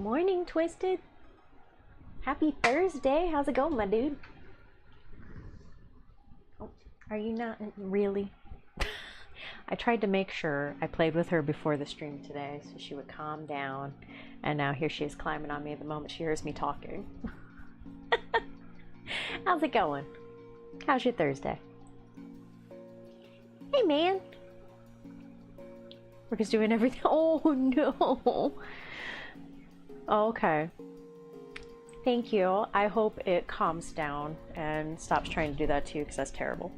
Morning, Twisted. Happy Thursday. How's it going, my dude? Oh, are you not really? I tried to make sure I played with her before the stream today so she would calm down, and now here she is climbing on me the moment she hears me talking. How's it going? How's your Thursday? Hey, man. We're just doing everything. Oh, no. Okay. Thank you. I hope it calms down and stops trying to do that to you, because that's terrible.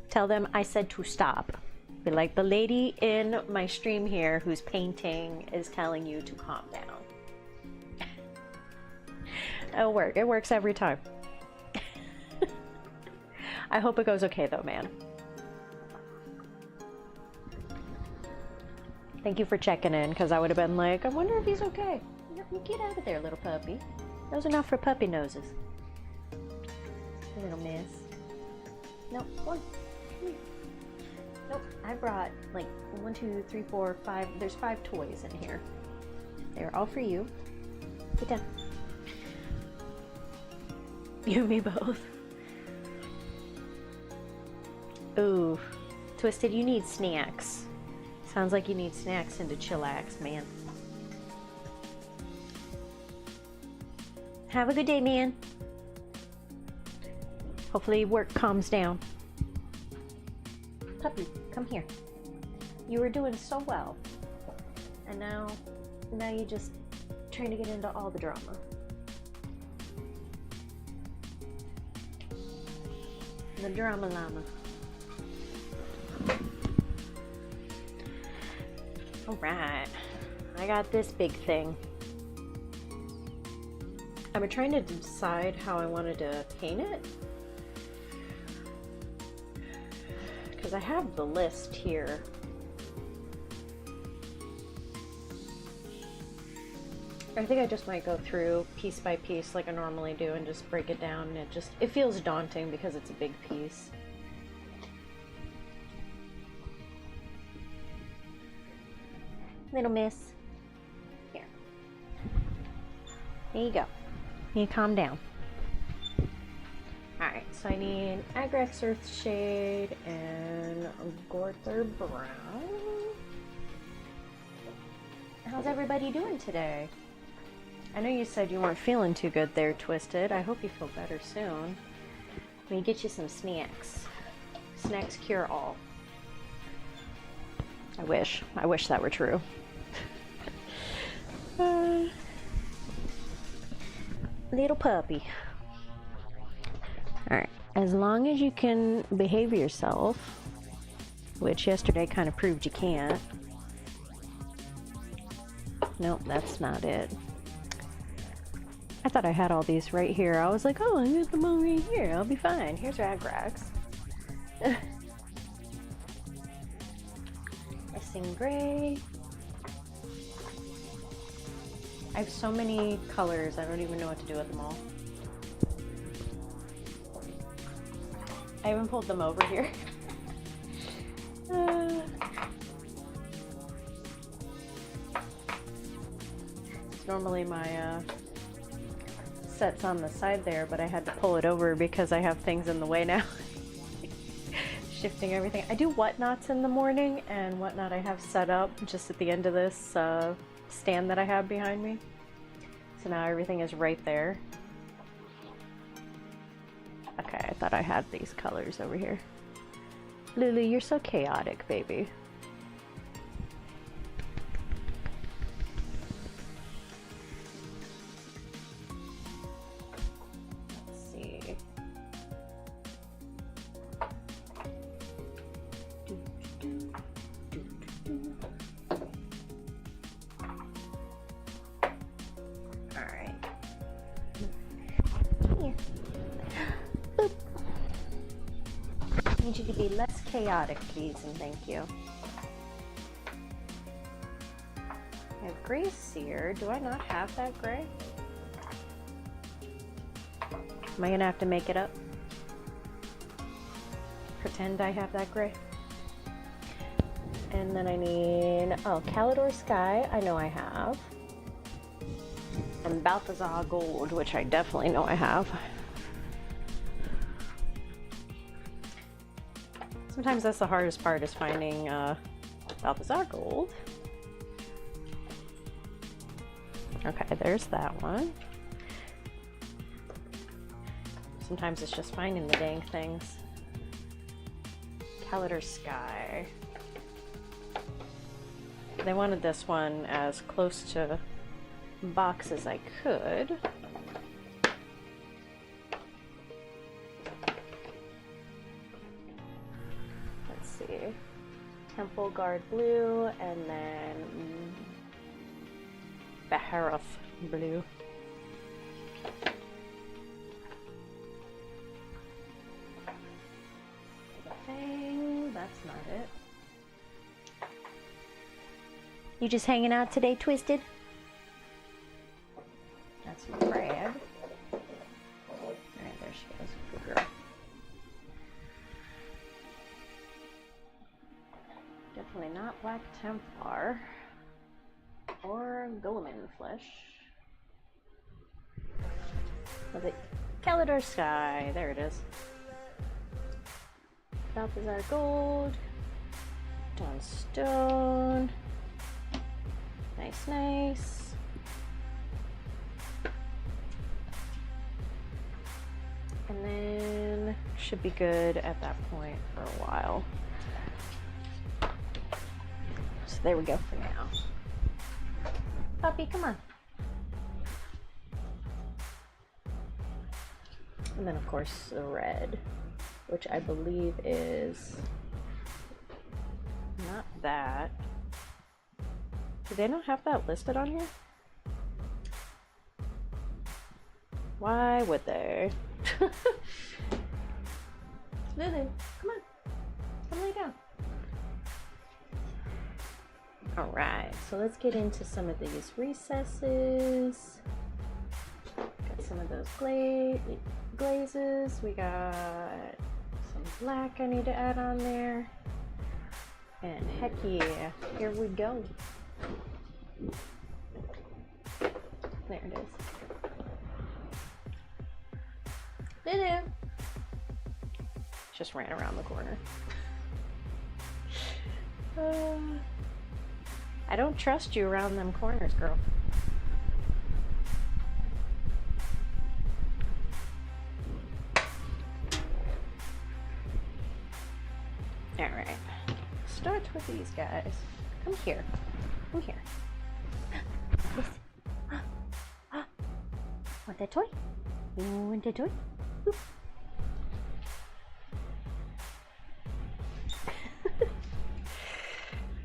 Tell them I said to stop. Be like, the lady in my stream here who's painting is telling you to calm down. It'll work. It works every time. I hope it goes okay though, man. Thank you for checking in, because I would have been like, I wonder if he's okay. Get out of there, little puppy. Those are not for puppy noses. Little miss. Nope, go on. Come here. Nope, I brought like 1, 2, 3, 4, 5. There's 5 toys in here. They're all for you. Get down. You and me both. Ooh, Twisted, you need snacks. Sounds like you need snacks and to chillax, man. Have a good day, man. Hopefully work calms down. Puppy, come here. You were doing so well. And now you're just trying to get into all the drama. The drama llama. Alright. I got this big thing. I've been trying to decide how I wanted to paint it, because I have the list here. I think I just might go through piece by piece like I normally do and just break it down, and it feels daunting because it's a big piece. Little miss. Here. There you go. You calm down. Alright, so I need Agrax Earthshade and Gorther Brown. How's everybody doing today? I know you said you weren't feeling too good there, Twisted. I hope you feel better soon. Let me get you some snacks. Snacks cure all. I wish that were true. Little puppy. Alright, as long as you can behave yourself, which yesterday kind of proved you can't. Nope, that's not it. I thought I had all these right here. I was like, oh, I got them all right here. I'll be fine. Here's Agrax. Missing gray. I have so many colors, I don't even know what to do with them all. I haven't pulled them over here. It's normally my sets on the side there, but I had to pull it over because I have things in the way now. Shifting everything. I do whatnots in the morning, and whatnot I have set up just at the end of this stand that I have behind me. So now everything is right there. Okay, I thought I had these colors over here. Lulu, you're so chaotic, baby. Let's see. I need you to be less chaotic, please, and thank you. I have gray sear. Do I not have that gray? Am I gonna have to make it up? Pretend I have that gray? And then I need, oh, Calidor Sky, I know I have. And Balthazar Gold, which I definitely know I have. Sometimes that's the hardest part, is finding Balthazar Gold. Okay, there's that one. Sometimes it's just finding the dang things. Calidor Sky. They wanted this one as close to box as I could. Let's see. Temple Guard Blue, and then Baharoth Blue. Dang, that's not it. You just hanging out today, Twisted? That's my crab. Alright, there she goes. Good girl. Definitely not Black Templar. Or Golem Flesh. Was it Calidor Sky? There it is. Balthazar Gold. Dawn Stone. Nice, nice. And then should be good at that point for a while. So there we go for now. Puppy, come on. And then of course the red, which I believe is not that. Do they not have that listed on here? Why would they? Lulu, come on. Come lay down. Alright, so let's get into some of these recesses. Got some of those glazes. We got some black I need to add on there. And heck yeah, here we go. There it is. Lulu! Just ran around the corner. I don't trust you around them corners, girl. Alright. Start with these guys. Come here. Come here. Listen. Want that toy? You want that toy? Oop.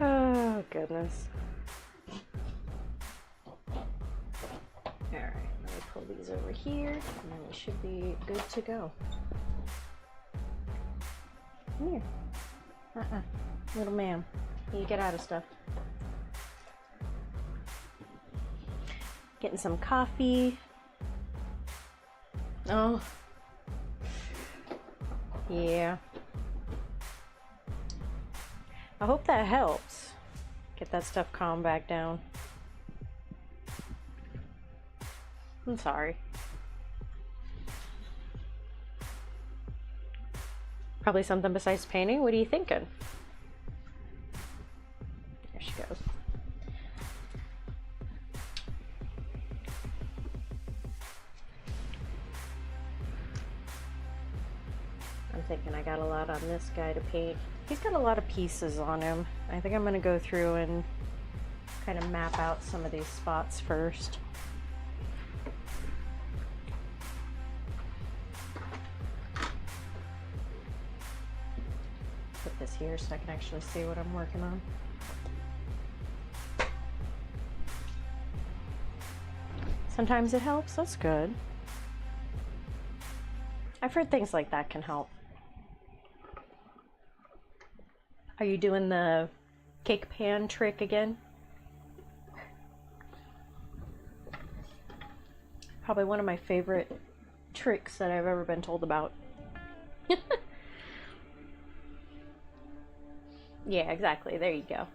Oh, goodness. Alright, let me pull these over here, and then we should be good to go. Come here. Little ma'am. You get out of stuff. Getting some coffee. Oh. Yeah. I hope that helps. Get that stuff calmed back down. I'm sorry. Probably something besides painting. What are you thinking? There she goes. I'm thinking I got a lot on this guy to paint. He's got a lot of pieces on him. I think I'm going to go through and kind of map out some of these spots first. Put this here so I can actually see what I'm working on. Sometimes it helps. That's good. I've heard things like that can help. Are you doing the cake pan trick again? Probably one of my favorite tricks that I've ever been told about. Yeah, exactly. There you go.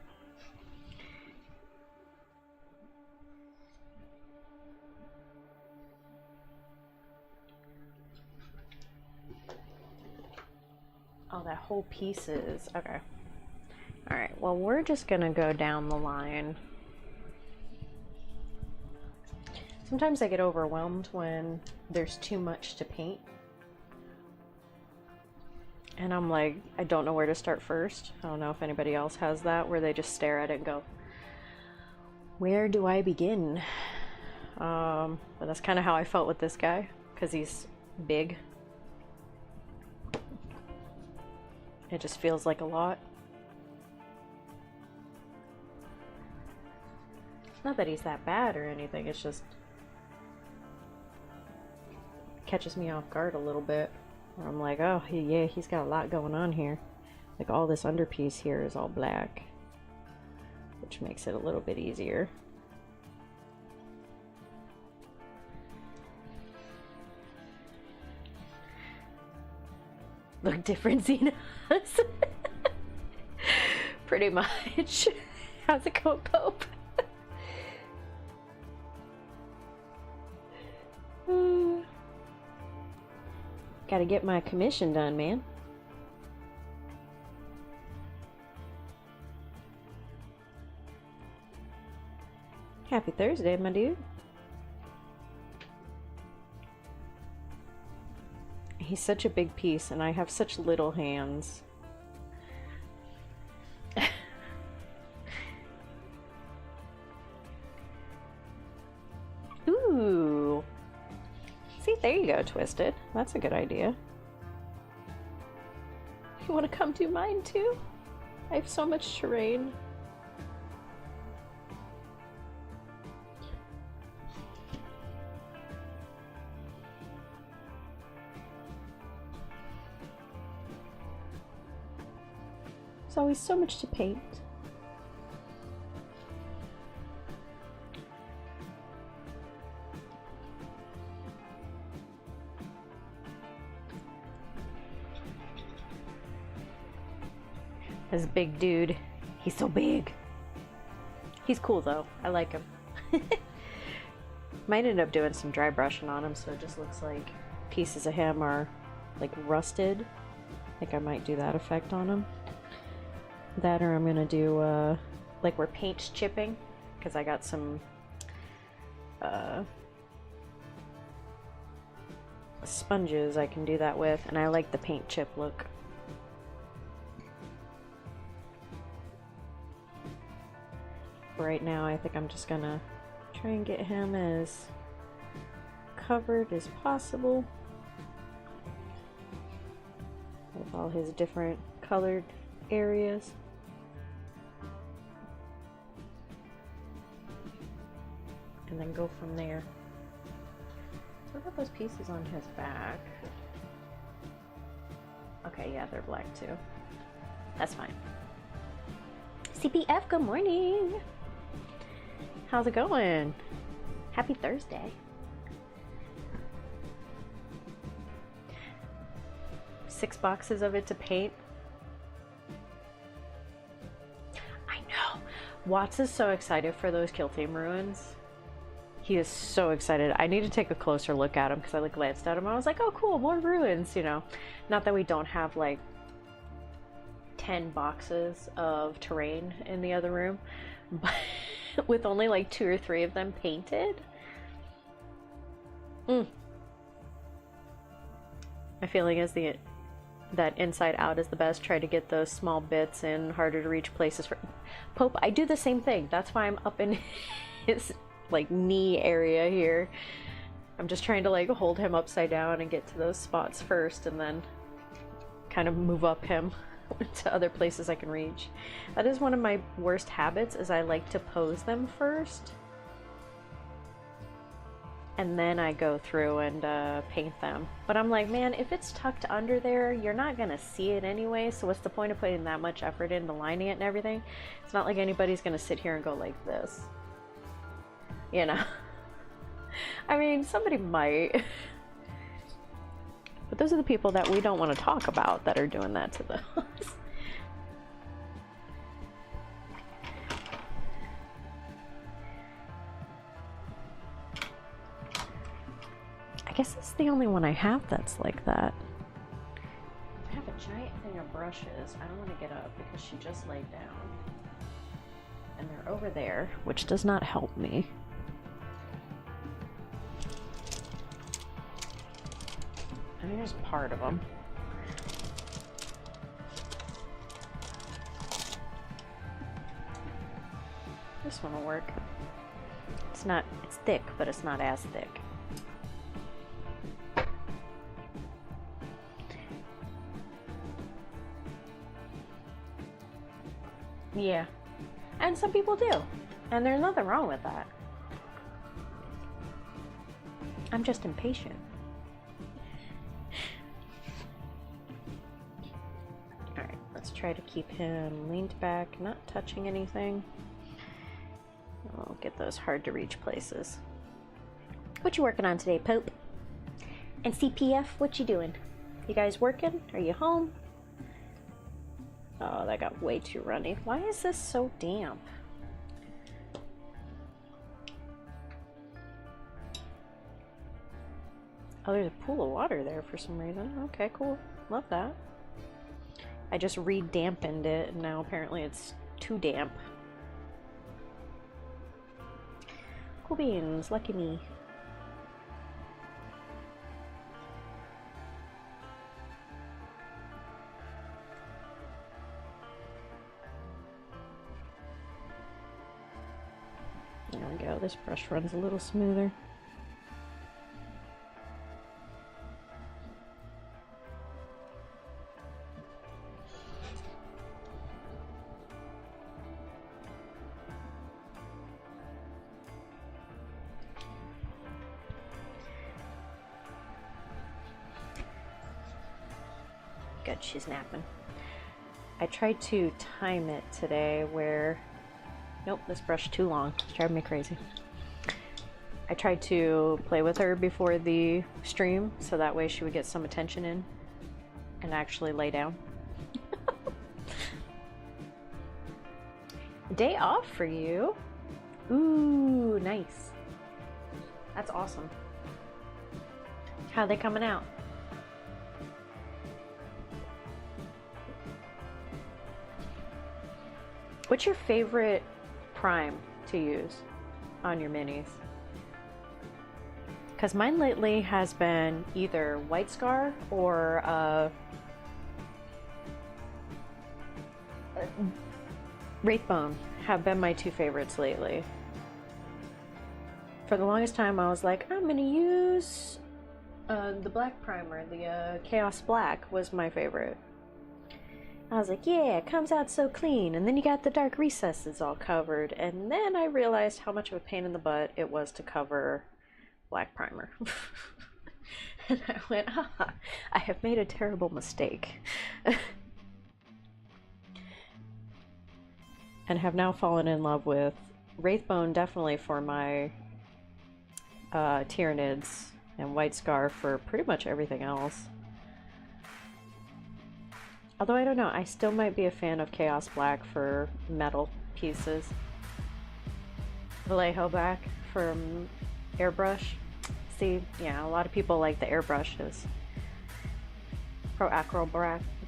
Oh, that whole piece is... Okay. Alright, well, we're just gonna go down the line. Sometimes I get overwhelmed when there's too much to paint. And I'm like, I don't know where to start first. I don't know if anybody else has that, where they just stare at it and go, where do I begin? But that's kind of how I felt with this guy, because he's big. It just feels like a lot. Not that he's that bad or anything, it's just catches me off guard a little bit. I'm like, oh, yeah, he's got a lot going on here. Like, all this underpiece here is all black, which makes it a little bit easier. Look different, Xenos. Pretty much. How's it going, Pope? Gotta get my commission done, man. Happy Thursday, my dude. He's such a big piece, and I have such little hands. Ooh. See, there you go, Twisted. That's a good idea. You want to come do mine too? I have so much terrain. There's always so much to paint. This big dude, he's so big. He's cool though, I like him. Might end up doing some dry brushing on him so it just looks like pieces of him are like rusted. I think I might do that effect on him. That, or I'm gonna do like where paint's chipping, because I got some sponges I can do that with, and I like the paint chip look. Right now I think I'm just gonna try and get him as covered as possible with all his different colored areas. And then go from there. What about those pieces on his back? Okay, yeah, they're black too. That's fine. CPF, good morning. How's it going? Happy Thursday. Six boxes of it to paint. I know. Watts is so excited for those Kill Team ruins. He is so excited. I need to take a closer look at him because I like glanced at him. I was like, oh cool, more ruins, you know. Not that we don't have like 10 boxes of terrain in the other room, but with only like 2 or 3 of them painted. My feeling is that Inside Out is the best. Try to get those small bits in harder to reach places. For Pope, I do the same thing. That's why I'm up in his like knee area here. I'm just trying to like hold him upside down and get to those spots first, and then kind of move up him to other places I can reach. That is one of my worst habits, is I like to pose them first and then I go through and paint them. But I'm like, man, if it's tucked under there, you're not gonna see it anyway, so what's the point of putting that much effort into lining it and everything? It's not like anybody's gonna sit here and go like this, you know. I mean, somebody might. But those are the people that we don't want to talk about that are doing that to those. guess this is the only one I have that's like that. I have a giant thing of brushes. I don't want to get up because she just laid down. And they're over there, which does not help me. And here's part of them. This one will work. It's not, it's thick, but it's not as thick. Yeah. And some people do. And there's nothing wrong with that. I'm just impatient. Alright, let's try to keep him leaned back, not touching anything. I'll get those hard to reach places. What you working on today, Pope? And CPF, what you doing? You guys working? Are you home? Oh, that got way too runny. Why is this so damp? Oh, there's a pool of water there for some reason. Okay, cool. Love that. I just re-dampened it, and now apparently it's too damp. Cool beans, lucky me. There we go, this brush runs a little smoother. Good, she's napping. I tried to time it today where... Nope, this brush too long. It's driving me crazy. I tried to play with her before the stream so that way she would get some attention in and actually lay down. Day off for you. Ooh, nice. That's awesome. How are they coming out? What's your favorite prime to use on your minis? Because mine lately has been either White Scar or Wraithbone have been my two favorites lately. For the longest time I was like, I'm gonna use the black primer, the Chaos Black was my favorite. I was like, yeah, it comes out so clean, and then you got the dark recesses all covered, and then I realized how much of a pain in the butt it was to cover black primer. And I went, I have made a terrible mistake. And have now fallen in love with Wraithbone definitely for my Tyranids, and White Scar for pretty much everything else. Although I don't know, I still might be a fan of Chaos Black for metal pieces. Vallejo Black from Airbrush. See, yeah, a lot of people like the airbrushes. Pro Acro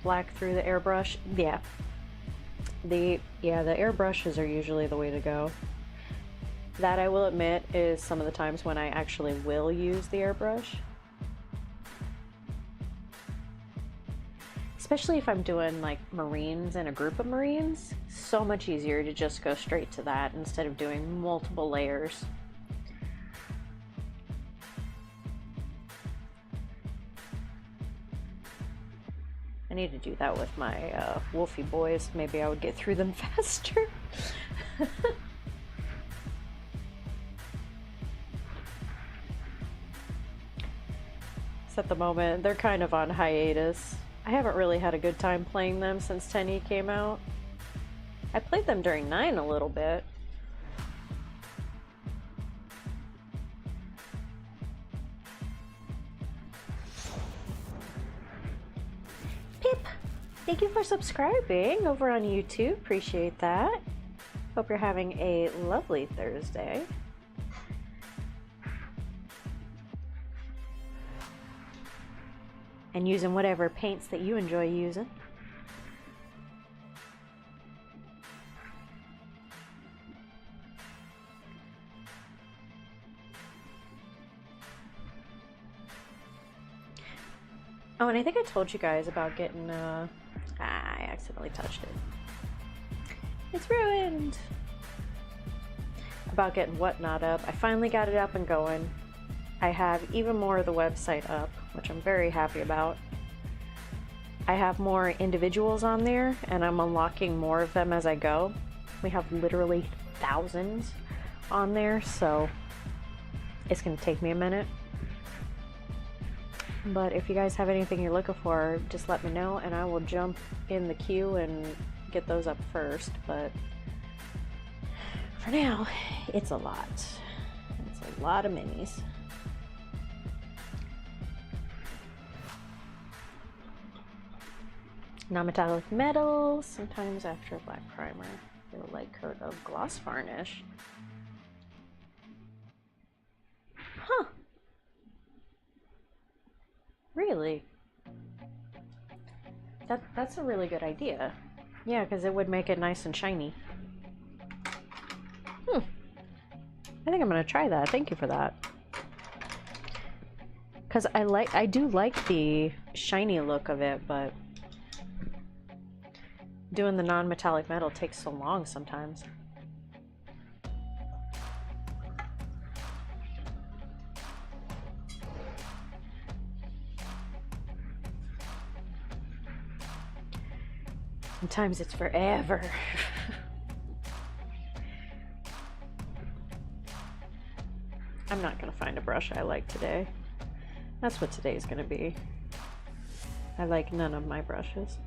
Black through the airbrush. Yeah. The airbrushes are usually the way to go. That I will admit is some of the times when I actually will use the airbrush. Especially if I'm doing like Marines and a group of Marines, so much easier to just go straight to that instead of doing multiple layers. I need to do that with my Wolfie boys. Maybe I would get through them faster. So at the moment, they're kind of on hiatus. I haven't really had a good time playing them since 10E came out. I played them during 9 a little bit. Pip, thank you for subscribing over on YouTube. Appreciate that. Hope you're having a lovely Thursday. and using whatever paints that you enjoy using. Oh, and I think I told you guys about getting, I accidentally touched it. It's ruined! About getting Whatnot up. I finally got it up and going. I have even more of the website up, which I'm very happy about. I have more individuals on there, and I'm unlocking more of them as I go. We have literally thousands on there, so it's going to take me a minute. But if you guys have anything you're looking for, just let me know and I will jump in the queue and get those up first. But for now, it's a lot. It's a lot of minis. Non-metallic metal, sometimes after a black primer. Get a light coat of gloss varnish. Huh. Really? That's a really good idea. Yeah, because it would make it nice and shiny. I think I'm gonna try that. Thank you for that. Because I do like the shiny look of it, but doing the non-metallic metal takes so long sometimes. Sometimes it's forever. I'm not gonna find a brush I like today. That's what today's gonna be. I like none of my brushes.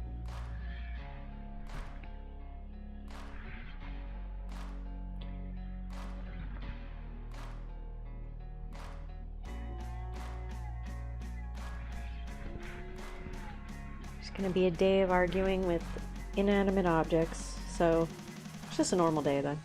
It's gonna be a day of arguing with inanimate objects, so it's just a normal day then.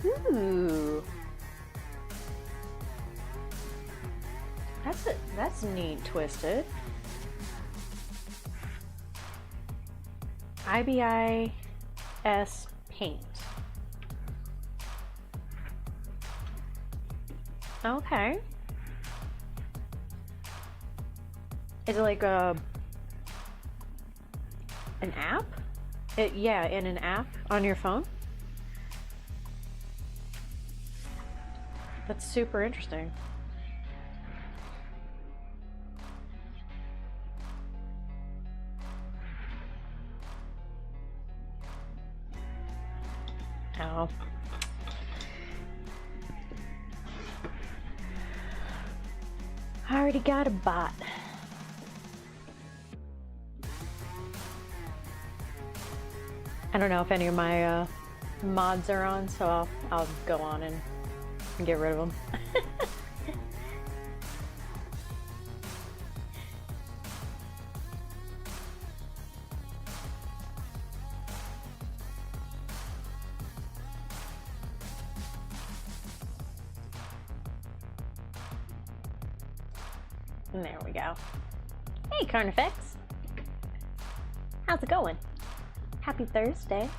Ooh. That's neat, Twisted. IBIS paint. Okay. Is it like an app? Yeah, in an app on your phone? That's super interesting. Oh. I already got a bot. I don't know if any of my mods are on, so I'll go on and get rid of them. And there we go. Hey, Carnifex. How's it going? Happy Thursday.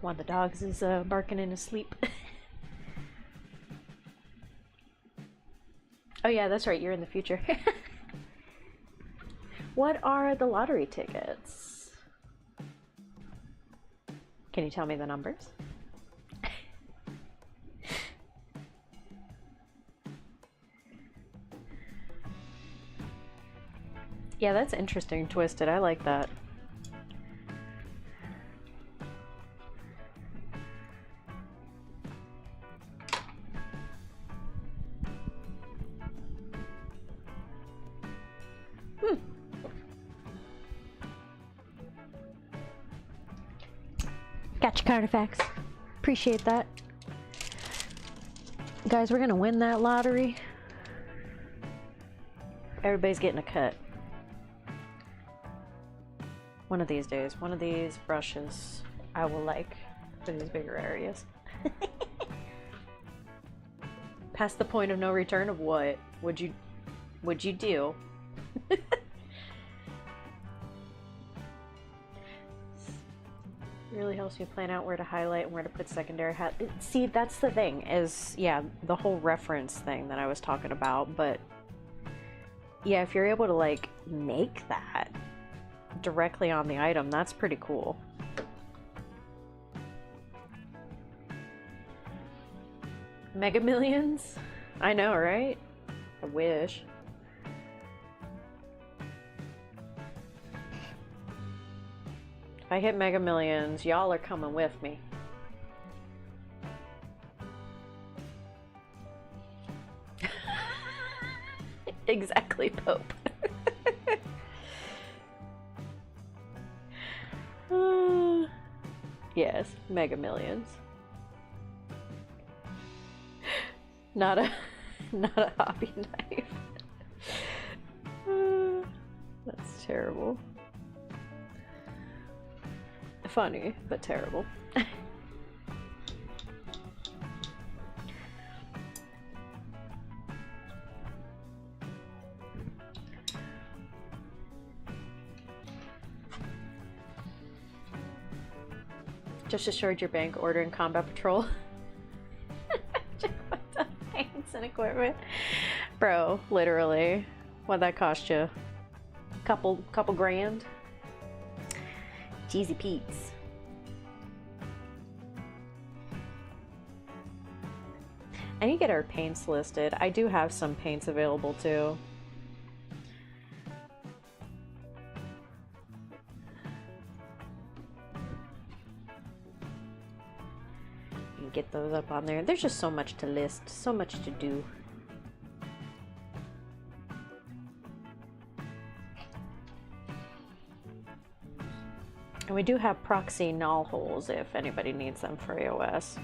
One of the dogs is barking in his sleep. Oh yeah, that's right, you're in the future. What are the lottery tickets? Can you tell me the numbers? Yeah, that's interesting, Twisted. I like that. Carnifex. Appreciate that. Guys, we're gonna win that lottery. Everybody's getting a cut. One of these days, one of these brushes I will like for these bigger areas. Past the point of no return of what? Would you do? Really helps me plan out where to highlight and where to put secondary see, that's the thing, is, yeah, the whole reference thing that I was talking about, but yeah, if you're able to, like, make that directly on the item, that's pretty cool. Mega Millions? I know, right? I wish. If I hit Mega Millions, y'all are coming with me. Exactly, Pope. Yes, Mega Millions. Not a hobby knife. That's terrible. Funny, but terrible. Just assured your bank ordering combat patrol. Paints and equipment. Bro, literally. What'd that cost you? Couple grand? Jeezy Pete's. I need to get our paints listed. I do have some paints available too. And get those up on there. There's just so much to list, so much to do. And we do have proxy null holes if anybody needs them for AOS.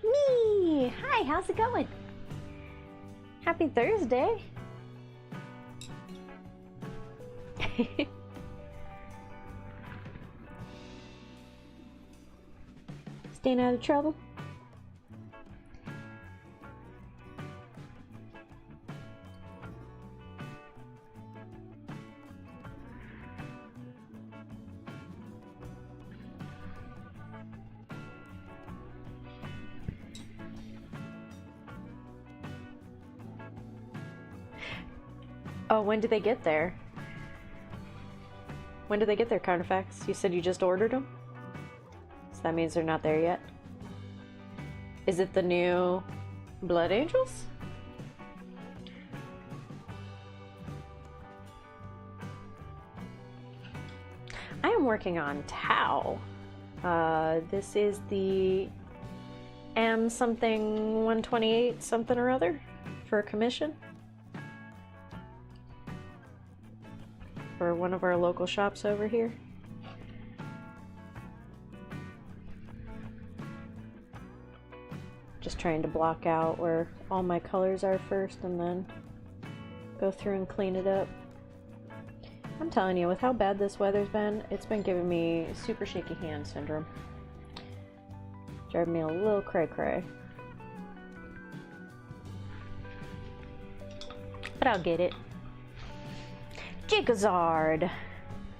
Me! Hi, how's it going? Happy Thursday! Staying out of trouble? Oh, when did they get there? When did they get their Carnifex? You said you just ordered them? So that means they're not there yet. Is it the new Blood Angels? I am working on Tau. This is the M something 128 something or other for a commission. For one of our local shops over here. Just trying to block out where all my colors are first and then go through and clean it up. I'm telling you, with how bad this weather's been, it's been giving me super shaky hand syndrome. Driving me a little cray-cray. But I'll get it. Jigazard!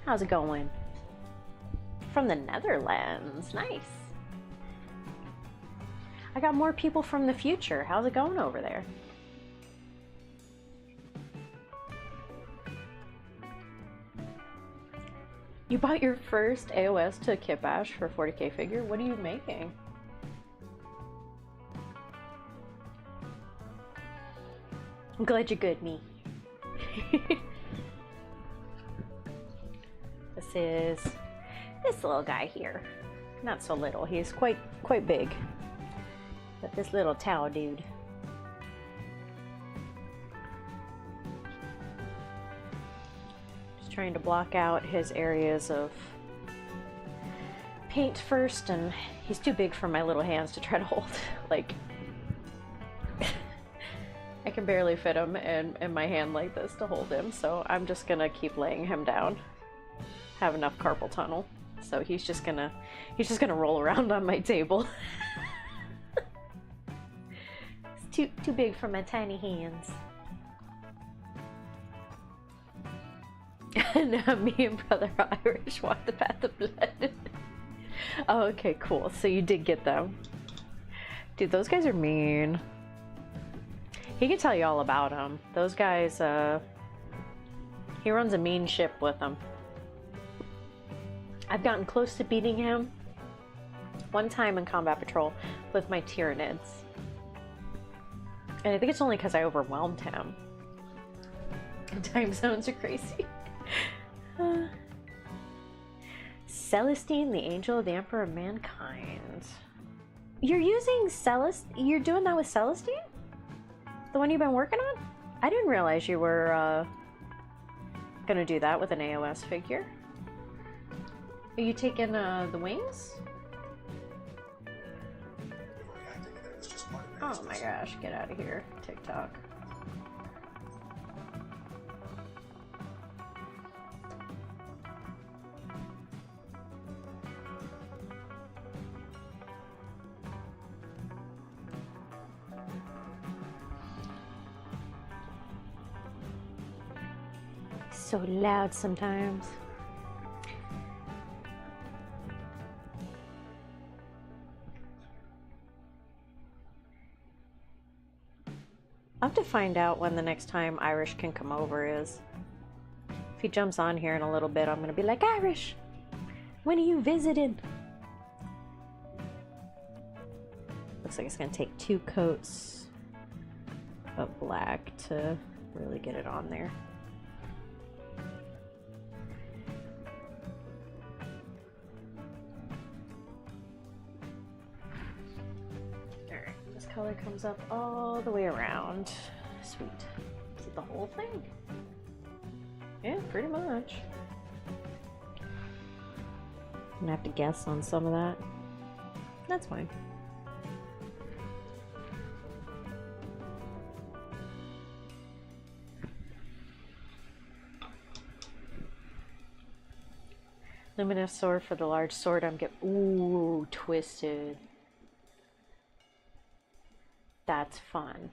How's it going? From the Netherlands. Nice. I got more people from the future. How's it going over there? You bought your first AOS to Kip Ash for a 40k figure? What are you making? I'm glad you're good, me. This is this little guy here. Not so little. He's quite big. But this little towel dude. Just trying to block out his areas of paint first, and he's too big for my little hands to try to hold. Like, I can barely fit him in my hand like this to hold him, so I'm just gonna keep laying him down. Have enough carpal tunnel, so he's just gonna roll around on my table. It's too big for my tiny hands. Now me and Brother Irish walk the path of blood. Oh, okay, cool. So you did get them. Dude, those guys are mean. He can tell you all about them. Those guys, he runs a mean ship with them. I've gotten close to beating him one time in Combat Patrol with my Tyranids. And I think it's only because I overwhelmed him. Time zones are crazy. Celestine, the angel of the Emperor of Mankind. You're using you're doing that with Celestine? The one you've been working on? I didn't realize you were gonna do that with an AOS figure. Are you taking the wings? Oh my gosh, get out of here, TikTok. So loud sometimes. I'll have to find out when the next time Irish can come over is. If he jumps on here in a little bit, I'm gonna be like, Irish, when are you visiting? Looks like it's gonna take 2 coats of black to really get it on there. Color comes up all the way around. Sweet. Is it the whole thing? Yeah, pretty much. I'm gonna have to guess on some of that. That's fine. Luminous sword for the large sword. I'm getting. Ooh, twisted. That's fun.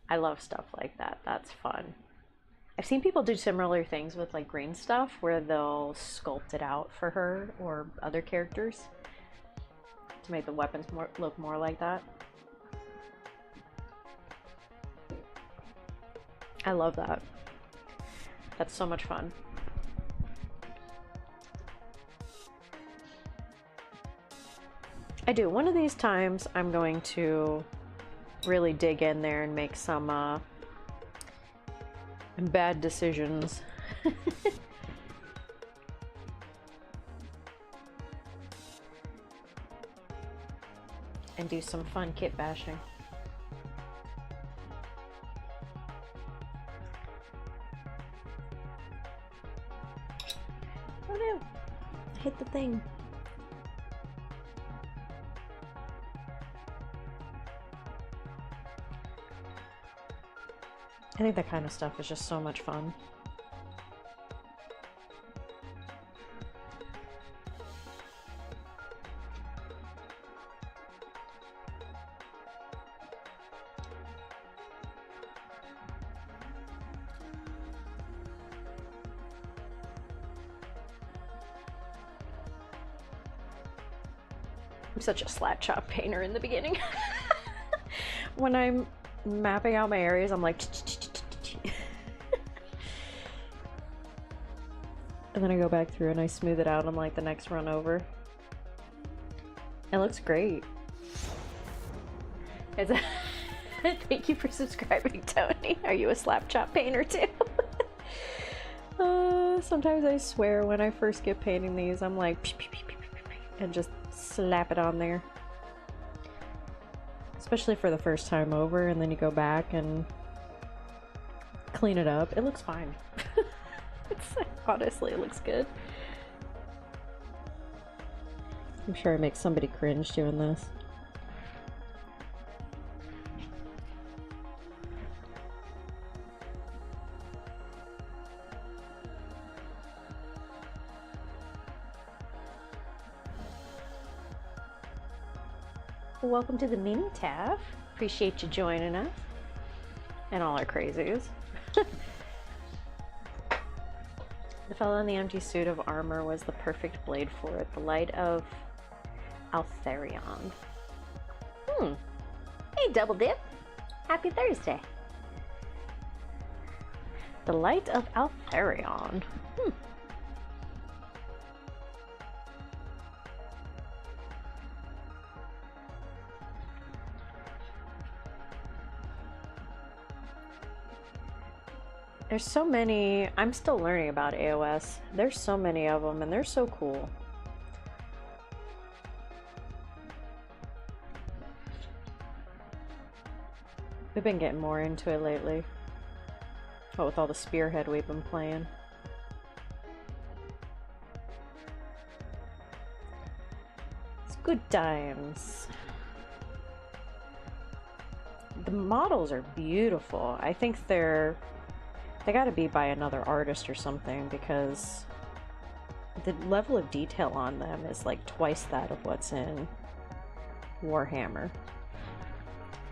I love stuff like that. That's fun. I've seen people do similar things with like green stuff where they'll sculpt it out for her or other characters to make the weapons look more like that. I love that. That's so much fun. I do. One of these times I'm going to really dig in there and make some bad decisions. And do some fun kit bashing. Oh no! I hit the thing. I think that kind of stuff is just so much fun. I'm such a slap chop painter in the beginning. When I'm mapping out my areas, I'm like and then I go back through and I smooth it out on like the next run over. It looks great. Thank you for subscribing, Tony. Are you a slap chop painter too? Sometimes I swear when I first get painting these, I'm like and just slap it on there. It's Especially for the first time over, and then you go back and clean it up. It looks fine. Honestly, it looks good. I'm sure it makes somebody cringe doing this. Welcome to the mini TAF. Appreciate you joining us. And all our crazies. The fellow in the empty suit of armor was the perfect blade for it. The light of Altharion. Hey, Double Dip. Happy Thursday. The light of Altharion. There's so many. I'm still learning about AOS. There's so many of them, and they're so cool. We've been getting more into it lately. Oh, with all the Spearhead we've been playing. It's good times. The models are beautiful. I think they gotta be by another artist or something, because the level of detail on them is like twice that of what's in Warhammer.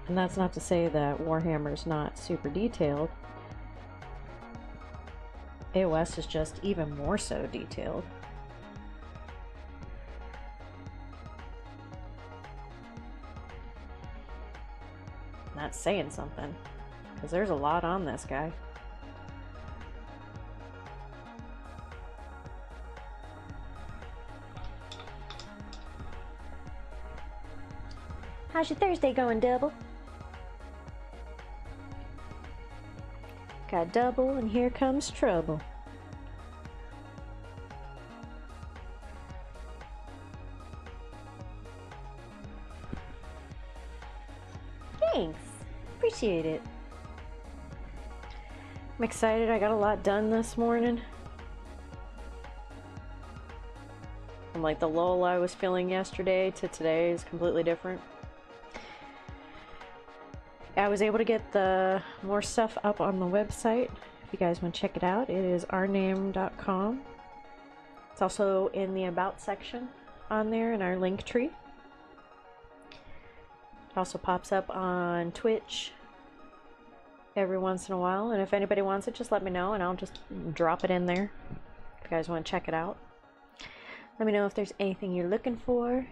And that's not to say that Warhammer's not super detailed. AOS is just even more so detailed. That's saying something, because there's a lot on this guy. How's your Thursday going, Double? Got double, and here comes trouble. Thanks. Appreciate it. I'm excited. I got a lot done this morning. From like the lull I was feeling yesterday to today is completely different. I was able to get the more stuff up on the website. If you guys want to check it out, it is ourname.com. It's also in the About section on there in our link tree. It also pops up on Twitch every once in a while, and if anybody wants it, just let me know and I'll just drop it in there if you guys want to check it out. Let me know if there's anything you're looking for,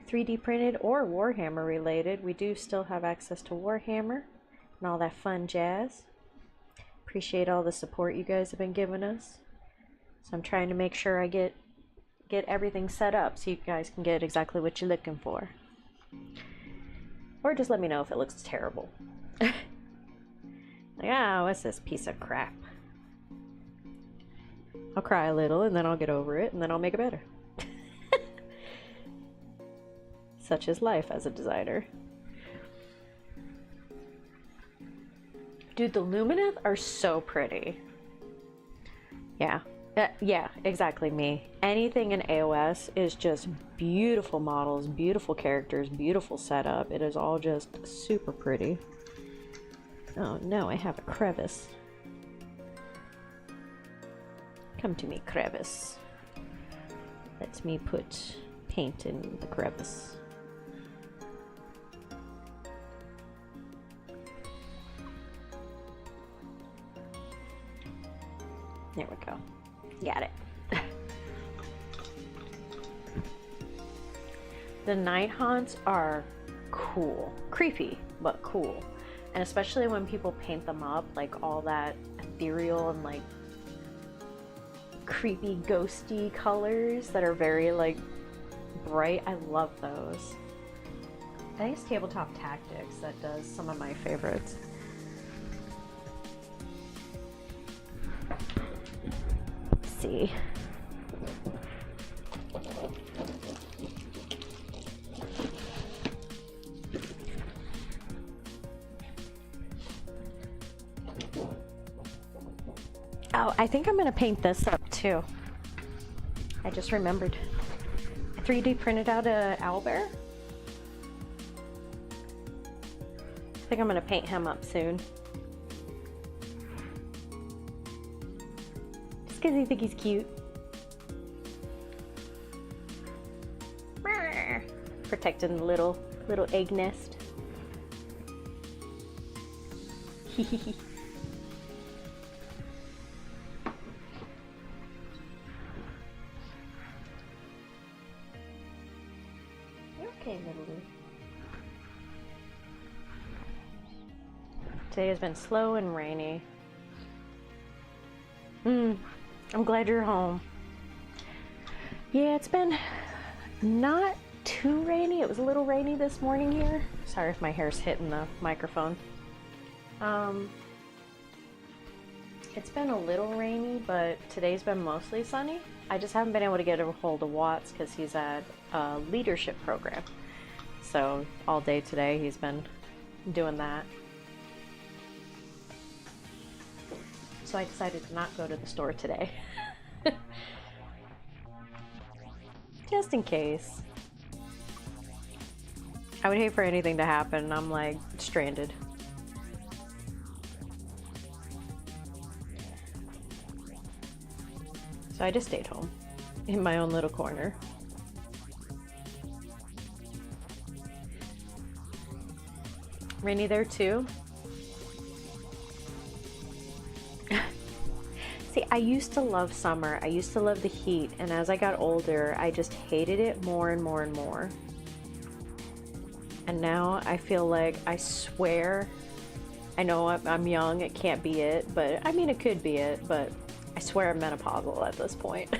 3D printed or Warhammer related. We do still have access to Warhammer and all that fun jazz. Appreciate all the support you guys have been giving us. So I'm trying to make sure I get everything set up so you guys can get exactly what you're looking for. Or just let me know if it looks terrible. Like, what's this piece of crap? I'll cry a little and then I'll get over it and then I'll make it better. Such is life as a designer. Dude, the Lumineth are so pretty. Yeah. Yeah, exactly me. Anything in AOS is just beautiful models, beautiful characters, beautiful setup. It is all just super pretty. Oh no, I have a crevice. Come to me, crevice. Let me put paint in the crevice. There we go. Got it. The night haunts are cool. Creepy, but cool. And especially when people paint them up, like all that ethereal and like creepy, ghosty colors that are very like bright. I love those. I think it's Tabletop Tactics that does some of my favorites. See. Oh, I think I'm gonna paint this up too. I just remembered. I 3D printed out a owlbear. I think I'm gonna paint him up soon. Just because I think he's cute. Protecting the little egg nest. Okay, little. Today has been slow and rainy. I'm glad you're home. Yeah, it's been not too rainy. It was a little rainy this morning here. Sorry if my hair's hitting the microphone. It's been a little rainy, but today's been mostly sunny. I just haven't been able to get a hold of Watts because he's at a leadership program. So all day today he's been doing that. So I decided to not go to the store today. Just in case. I would hate for anything to happen and I'm like stranded. So I just stayed home in my own little corner. Rainy there too? See, I used to love summer. I used to love the heat, and as I got older, I just hated it more and more and more. And now I feel like, I swear, I know I'm young, it can't be it, but I mean it could be it, but I swear I'm menopausal at this point.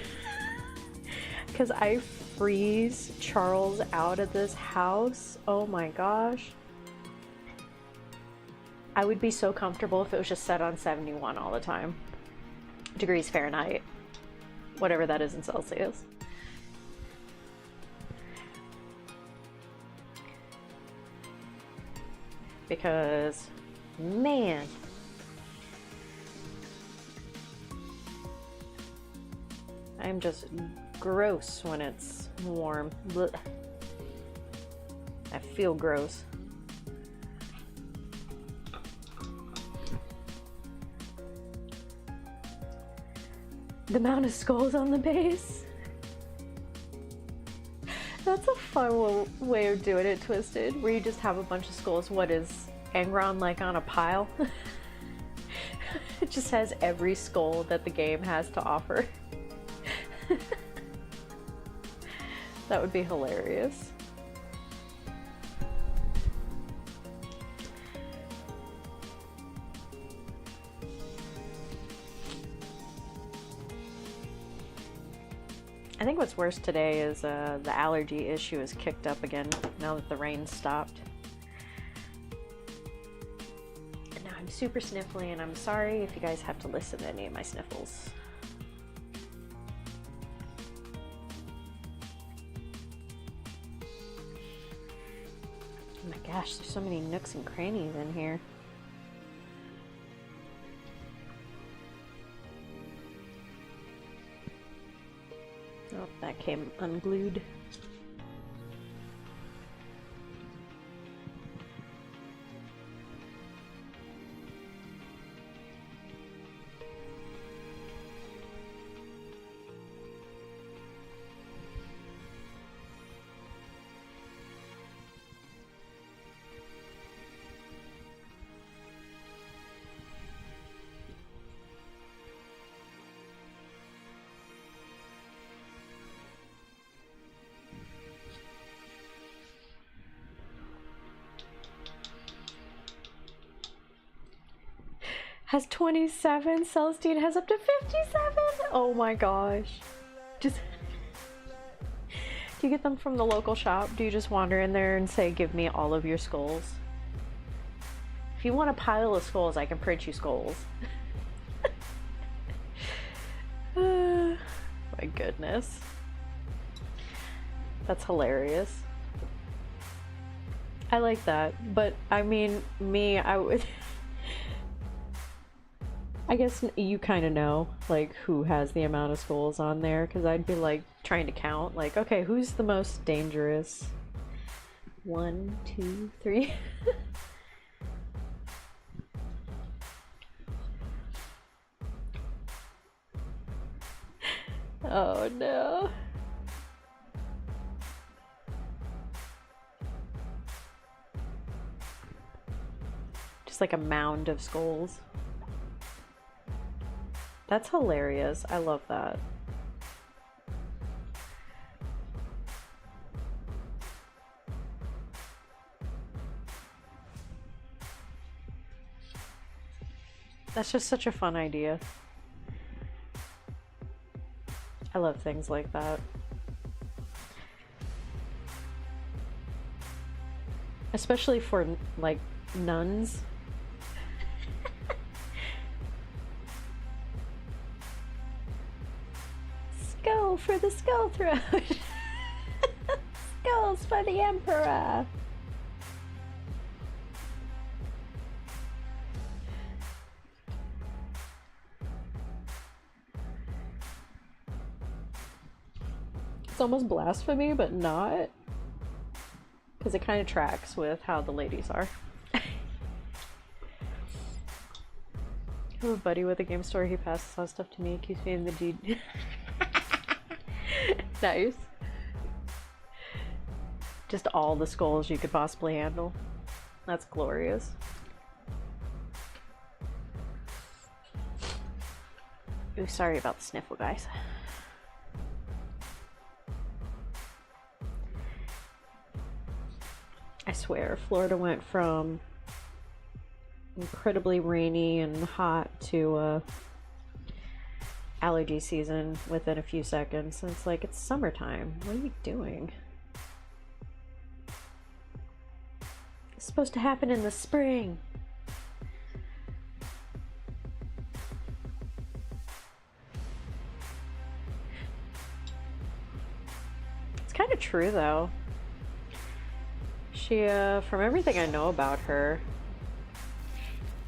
Because I freeze Charles out of this house. Oh my gosh. I would be so comfortable if it was just set on 71 all the time. Degrees Fahrenheit. Whatever that is in Celsius. Because, man. I'm just gross when it's warm. Blech. I feel gross. The amount of skulls on the base. That's a fun way of doing it, Twisted, where you just have a bunch of skulls. What is Angron like on a pile? It just has every skull that the game has to offer. That would be hilarious. I think what's worse today is the allergy issue is kicked up again now that the rain stopped. And now I'm super sniffly, and I'm sorry if you guys have to listen to any of my sniffles. Oh my gosh, there's so many nooks and crannies in here. Oh, that came unglued. Has 27, Celestine has up to 57. Oh my gosh. Just do you get them from the local shop? Do you just wander in there and say, give me all of your skulls? If you want a pile of skulls, I can print you skulls. My goodness. That's hilarious. I like that, but I mean, me, I would I guess you kind of know, like, who has the amount of skulls on there, because I'd be, like, trying to count, like, okay, who's the most dangerous? 1, 2, 3. Oh, no. Just like a mound of skulls. That's hilarious. I love that. That's just such a fun idea. I love things like that. Especially for, like, nuns. Skull for the skull throat. Skulls for the emperor. It's almost blasphemy, but not. Because it kind of tracks with how the ladies are. I have a buddy with a game store. He passes all stuff to me. Keeps me in the deed. Nice. Just all the skulls you could possibly handle. That's glorious. Ooh, sorry about the sniffle, guys. I swear, Florida went from incredibly rainy and hot to allergy season within a few seconds. And it's like, it's summertime. What are you doing? It's supposed to happen in the spring. It's kind of true, though. She, from everything I know about her...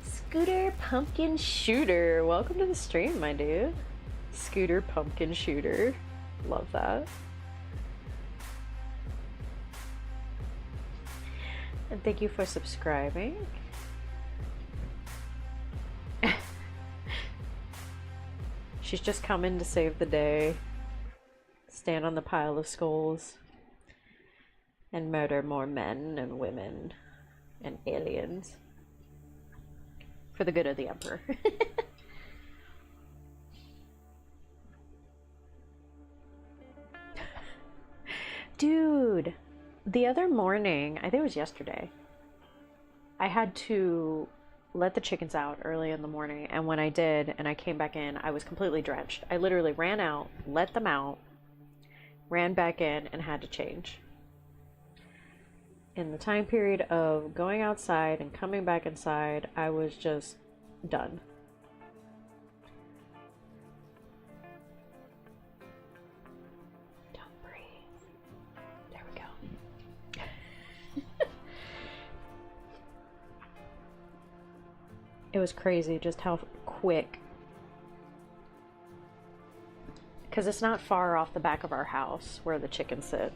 Scooter Pumpkin Shooter! Welcome to the stream, my dude. Scooter Pumpkin Shooter. Love that. And thank you for subscribing. She's just coming to save the day. Stand on the pile of skulls. And murder more men and women and aliens. For the good of the Emperor. Dude, the other morning, I think it was yesterday, I had to let the chickens out early in the morning, and when I did, and I came back in, I was completely drenched. I literally ran out, let them out, ran back in, and had to change. In the time period of going outside and coming back inside, I was just done. Don't breathe. There we go. It was crazy just how quick. Because it's not far off the back of our house where the chickens sit.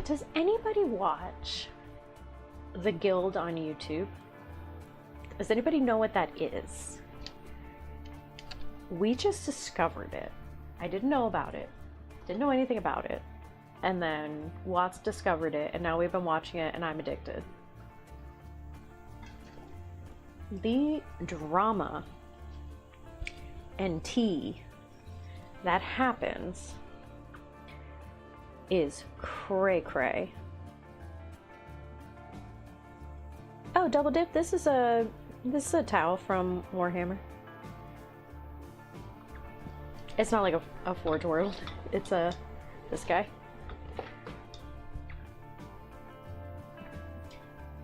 Does anybody watch The Guild on YouTube? Does anybody know what that is? We just discovered it. I didn't know about it. Didn't know anything about it. And then Watts discovered it, and now we've been watching it, and I'm addicted. The drama and tea that happens is cray-cray. Oh, double dip. This is a towel from Warhammer. It's not like a Forge World. It's this guy.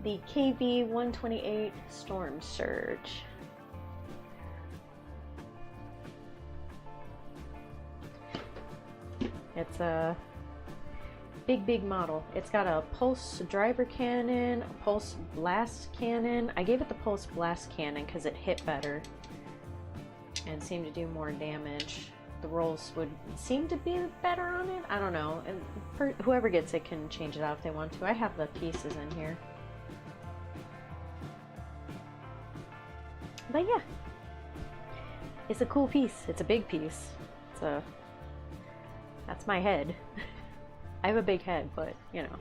The KV128 Stormsurge. It's a big model. It's got a pulse driver cannon, a pulse blast cannon. I gave it the pulse blast cannon because it hit better and seemed to do more damage. The rolls would seem to be better on it. I don't know. And whoever gets it can change it out if they want to. I have the pieces in here. But yeah, it's a cool piece. It's a big piece. That's my head. I have a big head, but you know.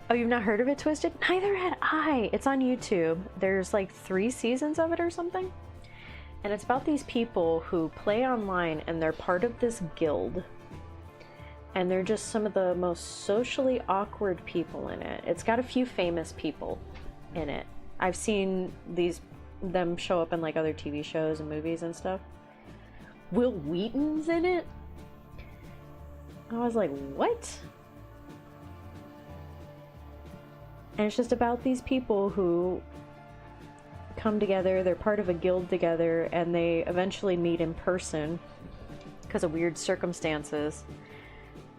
Oh, you've not heard of it, Twisted? Neither had I. It's on YouTube. There's like 3 seasons of it or something. And it's about these people who play online and they're part of this guild. And they're just some of the most socially awkward people in it. It's got a few famous people in it. I've seen them show up in like other TV shows and movies and stuff. Will Wheaton's in it? I was like, what? And it's just about these people who come together, they're part of a guild together, and they eventually meet in person because of weird circumstances.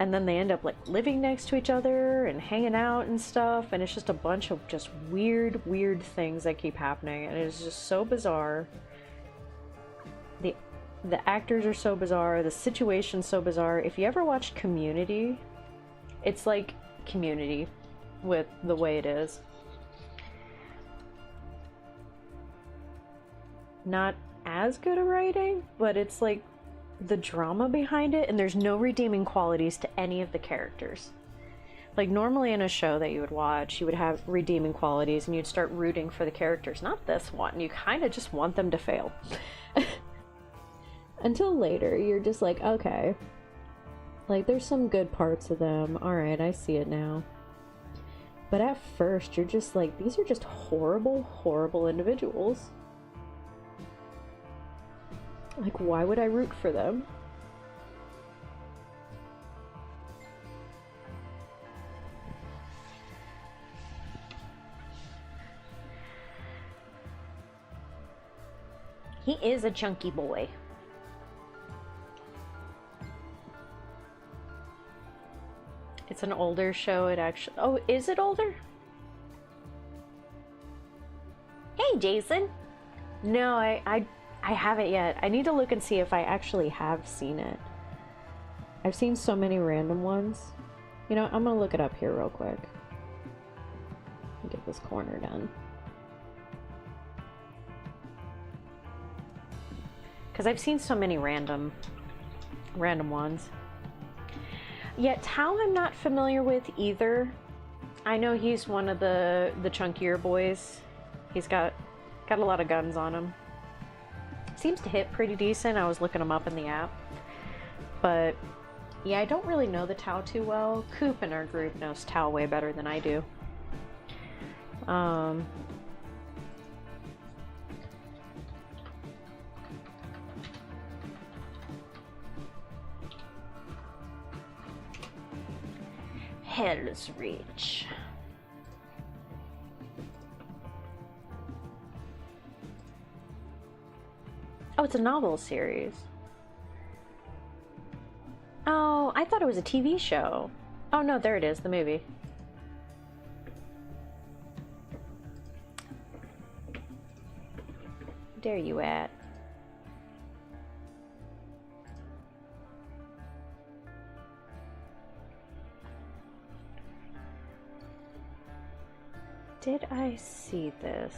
And then they end up like living next to each other and hanging out and stuff, and it's just a bunch of just weird things that keep happening, and it's just so bizarre. The actors are so bizarre, the situation's so bizarre. If you ever watched Community, it's like Community with the way it is. Not as good a writing, but it's like the drama behind it, and there's no redeeming qualities to any of the characters. Like normally in a show that you would watch, you would have redeeming qualities and you'd start rooting for the characters. Not this one. You kind of just want them to fail. Until later, you're just like, okay. Like, there's some good parts of them. Alright, I see it now. But at first, you're just like, these are just horrible individuals. Like, why would I root for them? He is a chunky boy. It's an older show. It actually... Oh, is it older? Hey, Jason! No, I haven't yet. I need to look and see if I actually have seen it. I've seen so many random ones. You know, I'm gonna look it up here real quick. Get this corner done. Because I've seen so many random ones. Yet Tao I'm not familiar with either. I know he's one of the chunkier boys. He's got a lot of guns on him. Seems to hit pretty decent. I was looking him up in the app. But yeah, I don't really know the Tao too well. Coop in our group knows Tao way better than I do. Hell's Reach. Oh, it's a novel series. Oh, I thought it was a TV show. Oh no, there it is, the movie. Where you at? Did I see this?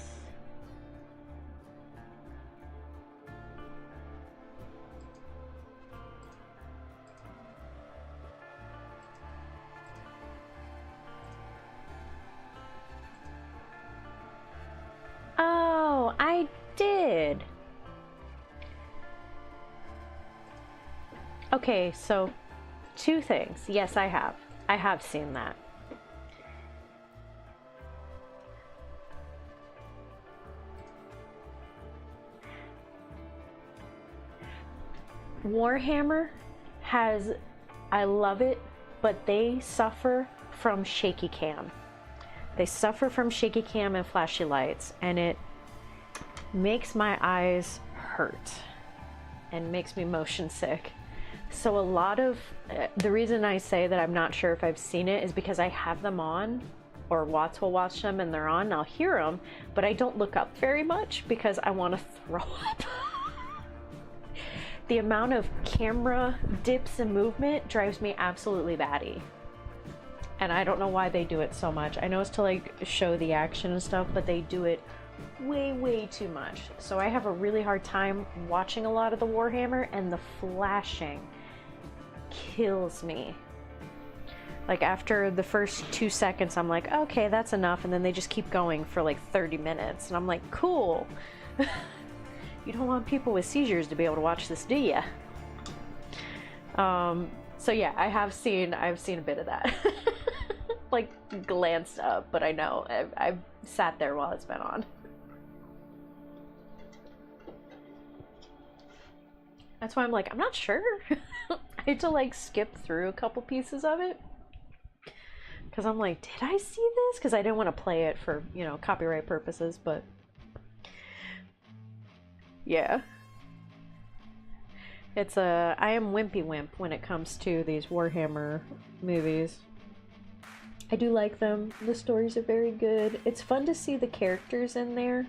Oh, I did. Okay, so 2 things. Yes, I have. I have seen that. Warhammer has, I love it, but they suffer from shaky cam. They suffer from shaky cam and flashy lights, and it makes my eyes hurt and makes me motion sick. So a lot of the reason I say that I'm not sure if I've seen it is because I have them on, or Watts will watch them and they're on, and I'll hear them, but I don't look up very much because I want to throw up. The amount of camera dips and movement drives me absolutely batty. And I don't know why they do it so much. I know it's to like show the action and stuff, but they do it way too much. So I have a really hard time watching a lot of the Warhammer, and the flashing kills me. Like after the first 2 seconds, I'm like, okay, that's enough. And then they just keep going for like 30 minutes. And I'm like, cool. You don't want people with seizures to be able to watch this, do ya? So yeah, I've seen a bit of that. Like glanced up, but I know I've sat there while it's been on. That's why I'm like, I'm not sure. I had to like skip through a couple pieces of it. Because I'm like, did I see this? Because I didn't want to play it for, you know, copyright purposes, but yeah. It's I am wimpy wimp when it comes to these Warhammer movies. I do like them. The stories are very good. It's fun to see the characters in there.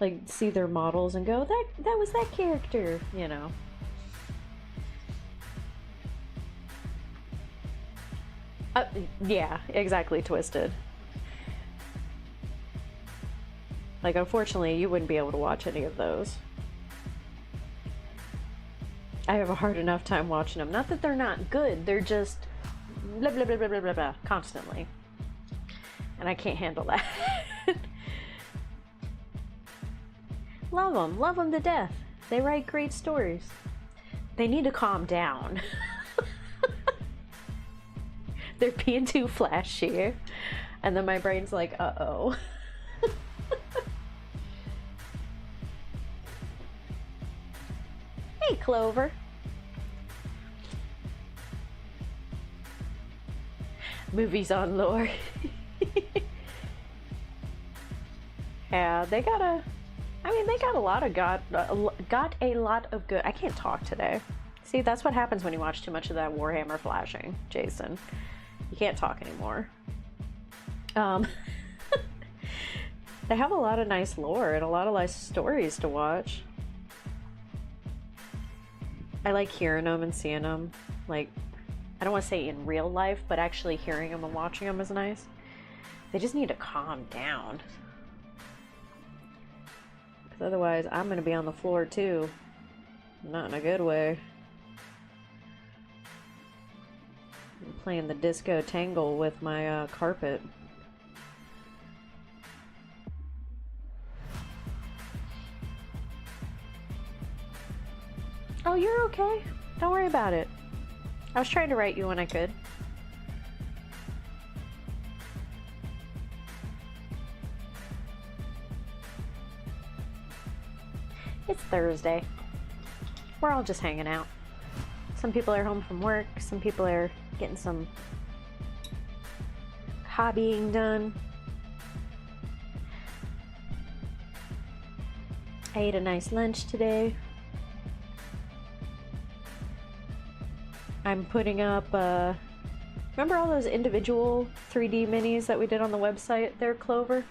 Like, see their models and go, that was that character, you know. Yeah, exactly, Twisted. Like, unfortunately, you wouldn't be able to watch any of those. I have a hard enough time watching them. Not that they're not good, they're just blah blah blah blah blah blah, blah constantly. And I can't handle that. Love them to death. They write great stories. They need to calm down. They're being too flashy. And then my brain's like, uh-oh. Hey, Clover. Movies on lore. Yeah, they got a lot of got a lot of good. I can't talk today. See, that's what happens when you watch too much of that Warhammer flashing, Jason. You can't talk anymore. They have a lot of nice lore and a lot of nice stories to watch. I like hearing them and seeing them. Like, I don't want to say in real life, but actually hearing them and watching them is nice. They just need to calm down. Because otherwise, I'm going to be on the floor too. Not in a good way. I'm playing the disco tangle with my carpet. Oh, you're okay. Don't worry about it. I was trying to write you when I could. It's Thursday. We're all just hanging out. Some people are home from work. Some people are getting some hobbying done. I ate a nice lunch today. I'm putting up, remember all those individual 3D minis that we did on the website there, Clover?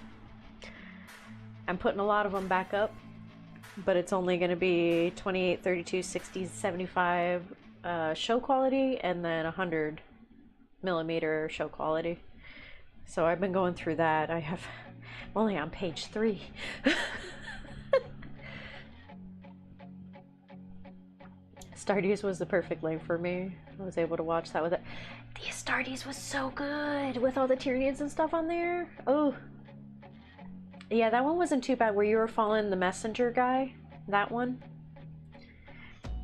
I'm putting a lot of them back up, but it's only going to be 28, 32, 60, 75 show quality, and then 100 millimeter show quality. So I've been going through that. I'm only on page 3. Astartes was the perfect length for me. I was able to watch that with it. The Astartes was so good with all the Tyranids and stuff on there. Oh, yeah, that one wasn't too bad. Where you were following the messenger guy, that one.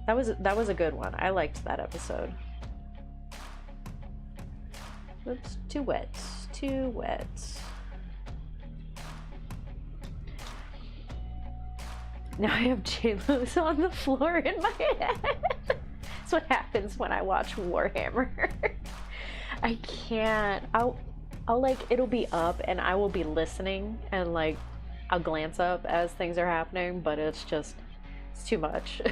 That was a good one. I liked that episode. Oops, too wet. Too wet. Now I have J-Lo's on the floor in my head. That's what happens when I watch Warhammer. I can't. I'll like, it'll be up and I will be listening and like, I'll glance up as things are happening, but it's just, it's too much.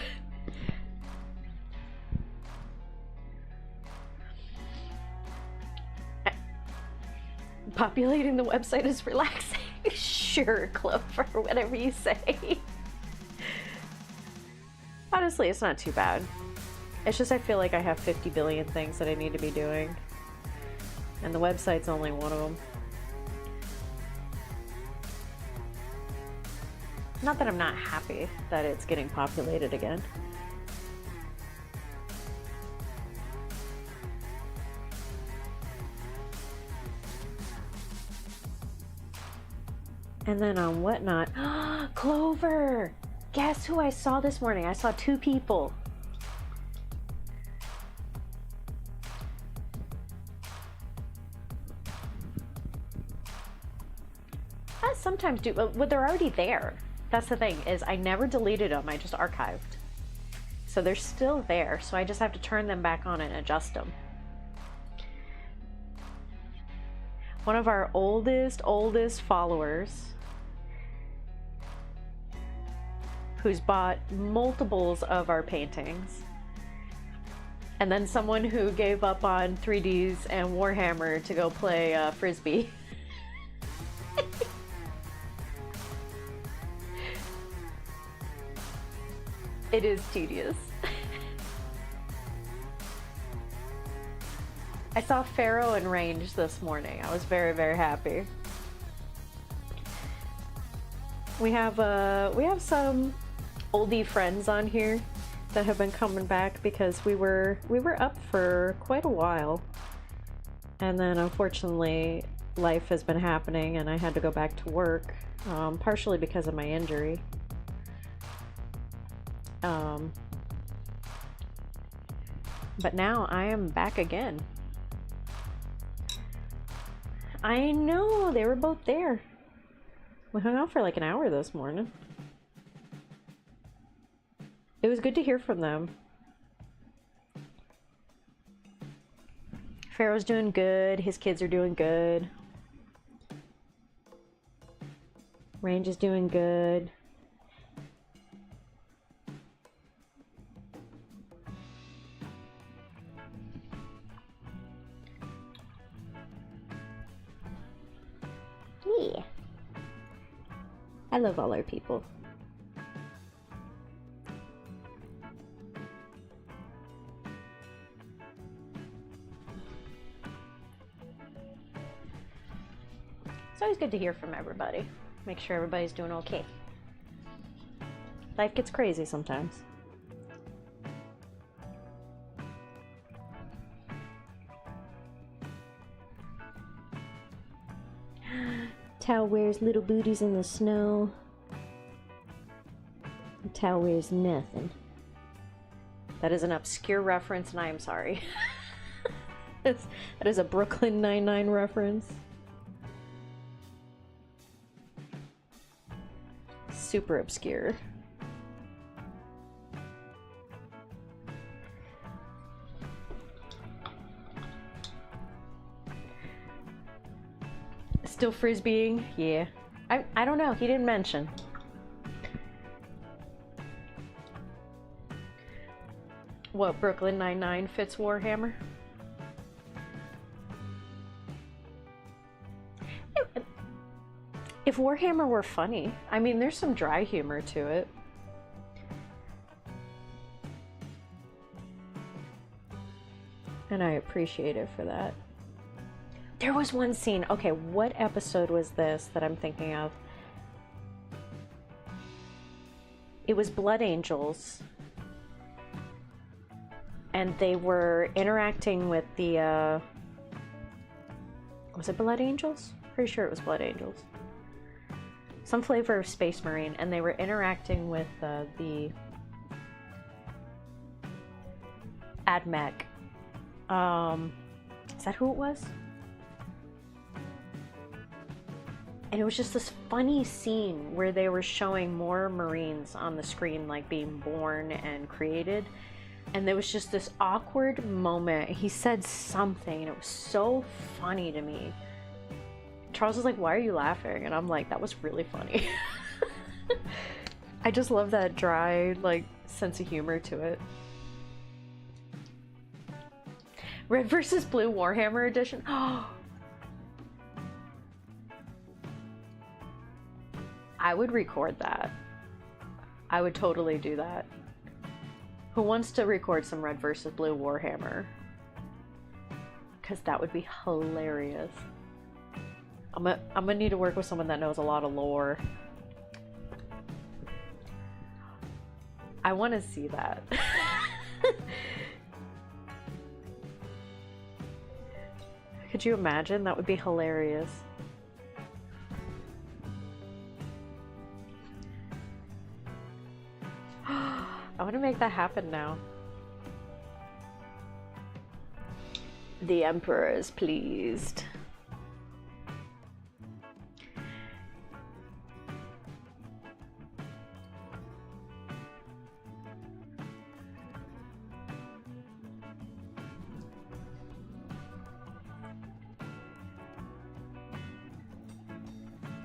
Populating the website is relaxing. Sure, Clover, whatever you say. Honestly, it's not too bad. It's just I feel like I have 50 billion things that I need to be doing. And the website's only one of them. Not that I'm not happy that it's getting populated again. And then on Whatnot, Clover! Guess who I saw this morning? I saw 2 people. I sometimes do, but they're already there. That's the thing, is I never deleted them, I just archived. So they're still there, so I just have to turn them back on and adjust them. One of our oldest followers, who's bought multiples of our paintings, and then someone who gave up on 3Ds and Warhammer to go play Frisbee. It is tedious. I saw Pharaoh in range this morning. I was very, very happy. We have some oldie friends on here that have been coming back because we were up for quite a while, and then unfortunately life has been happening and I had to go back to work, partially because of my injury. But now I am back again. I know, they were both there. We hung out for like an hour this morning. It was good to hear from them. Pharaoh's doing good, his kids are doing good. Range is doing good. Yeah. I love all our people. It's always good to hear from everybody. Make sure everybody's doing okay. Life gets crazy sometimes. Tao wears little booties in the snow. Tao wears nothing. That is an obscure reference and I am sorry. That is a Brooklyn Nine-Nine reference. Super obscure. Still frisbeeing? Yeah. I don't know. He didn't mention. What, Brooklyn Nine-Nine fits Warhammer? If Warhammer were funny, I mean, there's some dry humor to it. And I appreciate it for that. There was one scene, okay, what episode was this that I'm thinking of? It was Blood Angels. And they were interacting with the, was it Blood Angels? Pretty sure it was Blood Angels. Some flavor of Space Marine, and they were interacting with the AdMech. Is that who it was? And it was just this funny scene where they were showing more Marines on the screen, like being born and created. And there was just this awkward moment. He said something, and it was so funny to me. Charles was like, "Why are you laughing?" And I'm like, "That was really funny." I just love that dry, like, sense of humor to it. Red versus Blue Warhammer edition. I would record that. I would totally do that. Who wants to record some Red versus Blue Warhammer? Because that would be hilarious. I'm gonna need to work with someone that knows a lot of lore. I want to see that. Could you imagine? That would be hilarious. I want to make that happen now. The Emperor is pleased.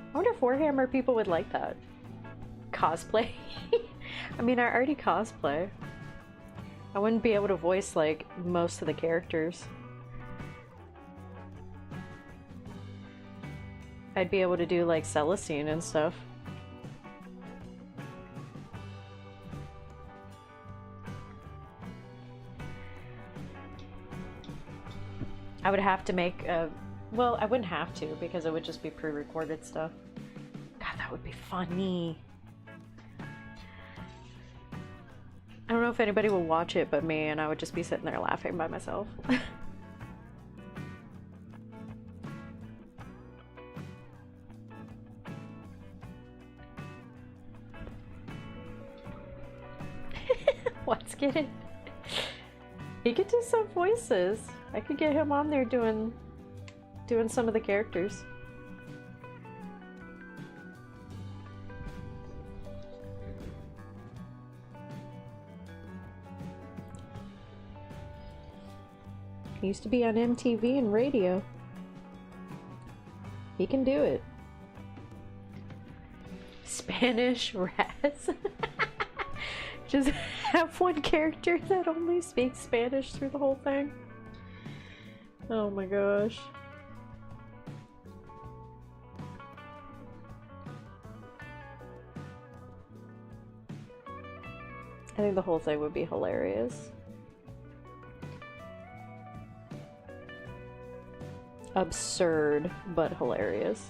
I wonder if Warhammer people would like that. Cosplay. I mean, I already cosplay. I wouldn't be able to voice, like, most of the characters. I'd be able to do, like, Celestine and stuff. I would have to make a... Well, I wouldn't have to, because it would just be pre-recorded stuff. God, that would be funny. I don't know if anybody will watch it but me, and I would just be sitting there laughing by myself. What's getting? He could do some voices. I could get him on there doing some of the characters. He used to be on MTV and radio. He can do it. Spanish Raz. Just have one character that only speaks Spanish through the whole thing. Oh my gosh. I think the whole thing would be hilarious. Absurd, but hilarious.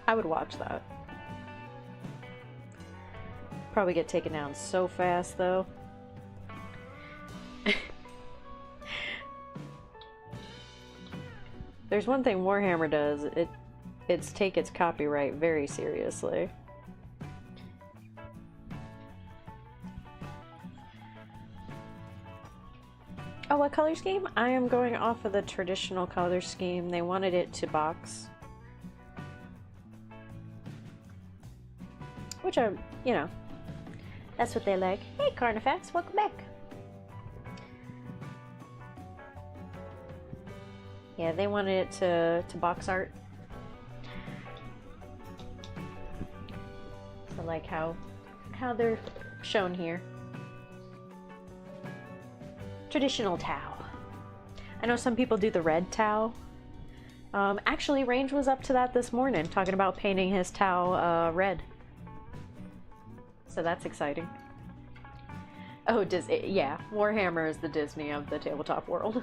I would watch that. Probably get taken down so fast, though. There's one thing Warhammer does. It's take its copyright very seriously. Oh, what color scheme? I am going off of the traditional color scheme. They wanted it to box. Which are, you know, that's what they like. Hey, Carnifex, welcome back. Yeah, they wanted it to box art. So like how they're shown here. Traditional Tau. I know some people do the red Tau. Actually, Range was up to that this morning, talking about painting his Tau red. So that's exciting. Oh, yeah, Warhammer is the Disney of the tabletop world.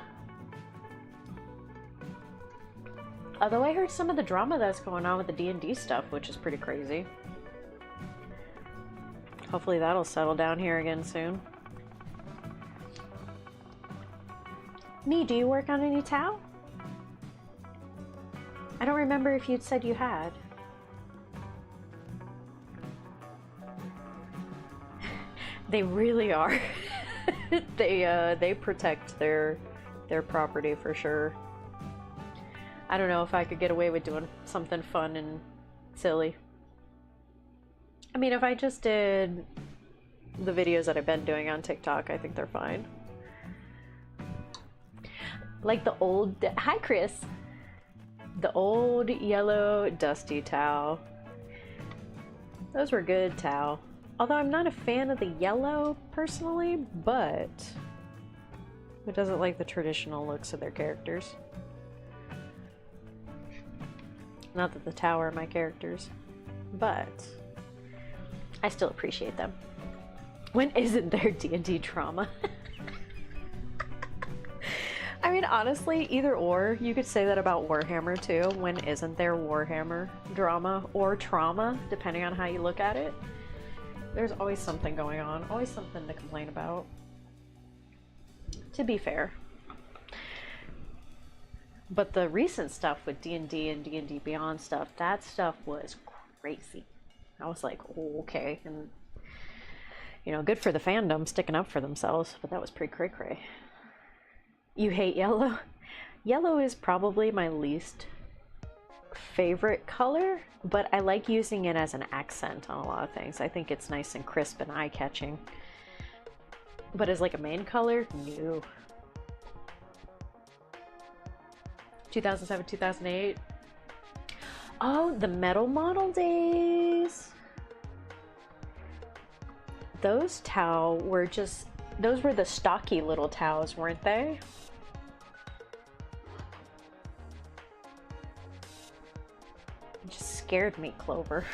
Although I heard some of the drama that's going on with the D&D stuff, which is pretty crazy. Hopefully that'll settle down here again soon. Me, do you work on any Tau? I don't remember if you'd said you had. They really are. They protect their property for sure. I don't know if I could get away with doing something fun and silly. I mean, if I just did the videos that I've been doing on TikTok, I think they're fine. Like the old, hi Chris, the old yellow dusty towel. Those were good towel. Although I'm not a fan of the yellow personally, but who doesn't like the traditional looks of their characters? Not that the Tower are my characters, but I still appreciate them. When isn't there D&D drama? I mean, honestly, either or. You could say that about Warhammer too. When isn't there Warhammer drama or trauma, depending on how you look at it? There's always something going on, always something to complain about. To be fair. But the recent stuff with D&D and D&D Beyond stuff, that stuff was crazy. I was like, oh, okay. And, you know, good for the fandom sticking up for themselves, but that was pretty cray-cray. You hate yellow? Yellow is probably my least favorite color, but I like using it as an accent on a lot of things. I think it's nice and crisp and eye-catching. But as like a main color, no. 2007, 2008. Oh, the metal model days. Those Tau were just, those were the stocky little Taus, weren't they? It just scared me, Clover.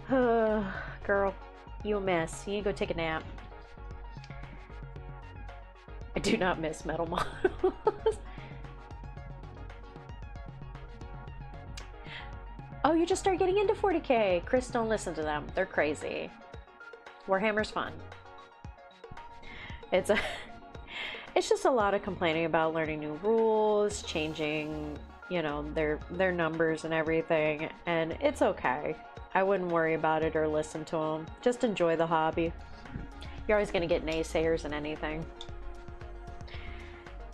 Girl, you a mess. You need to go take a nap. I do not miss metal models. Oh, you just start getting into 40k. Chris, don't listen to them. They're crazy. Warhammer's fun. It's just a lot of complaining about learning new rules, changing, you know, their numbers and everything, and it's okay. I wouldn't worry about it or listen to them. Just enjoy the hobby. You're always going to get naysayers in anything.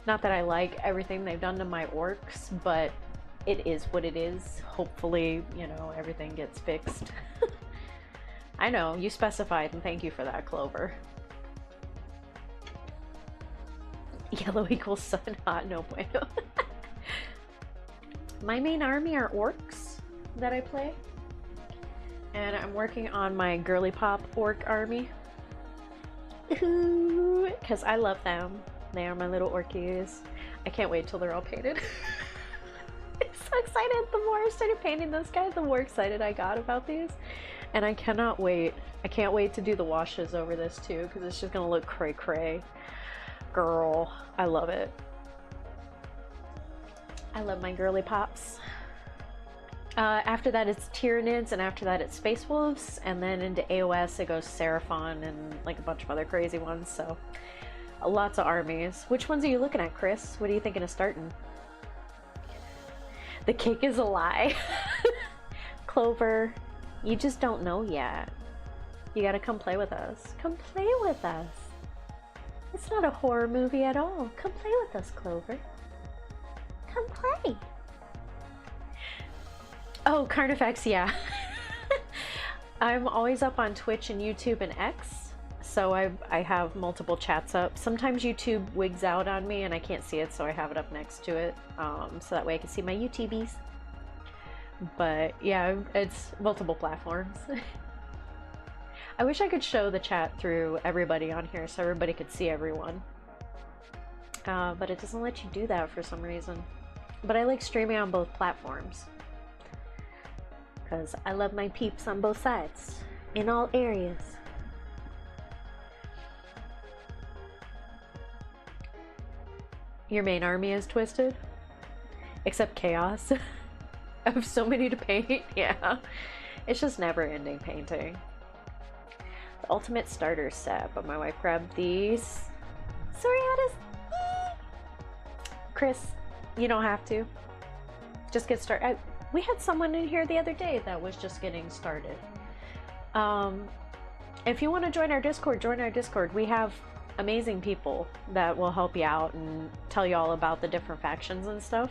Not that I like everything they've done to my orcs, but it is what it is. Hopefully, you know, everything gets fixed. I know, you specified, and thank you for that, Clover. Yellow equals sun hot, no bueno. My main army are orcs that I play. And I'm working on my girly pop orc army. Because I love them. They are my little orkies. I can't wait till they're all painted. I'm so excited. The more I started painting this guy, the more excited I got about these. And I cannot wait. I can't wait to do the washes over this too, because it's just gonna look cray cray. Girl, I love it. I love my girly pops. After that it's Tyranids, and after that it's Space Wolves, and then into AOS it goes Seraphon and like a bunch of other crazy ones, so lots of armies. Which ones are you looking at, Chris? What are you thinking of starting? The cake is a lie. Clover, you just don't know yet. You gotta come play with us. Come play with us. It's not a horror movie at all. Come play with us, Clover. Come play. Oh, Carnifex, yeah. I'm always up on Twitch and YouTube and X, so I have multiple chats up. Sometimes YouTube wigs out on me and I can't see it, so I have it up next to it, so that way I can see my YouTubies. But yeah, it's multiple platforms. I wish I could show the chat through everybody on here so everybody could see everyone. But it doesn't let you do that for some reason. But I like streaming on both platforms, because I love my peeps on both sides, in all areas. Your main army is twisted? Except chaos. I have so many to paint, yeah. It's just never ending painting. The ultimate starter set, but my wife grabbed these. Sorry, how does... Chris, you don't have to. Just get started. We had someone in here the other day that was just getting started. And if you want to join our Discord, join our Discord. We have amazing people that will help you out and tell you all about the different factions and stuff.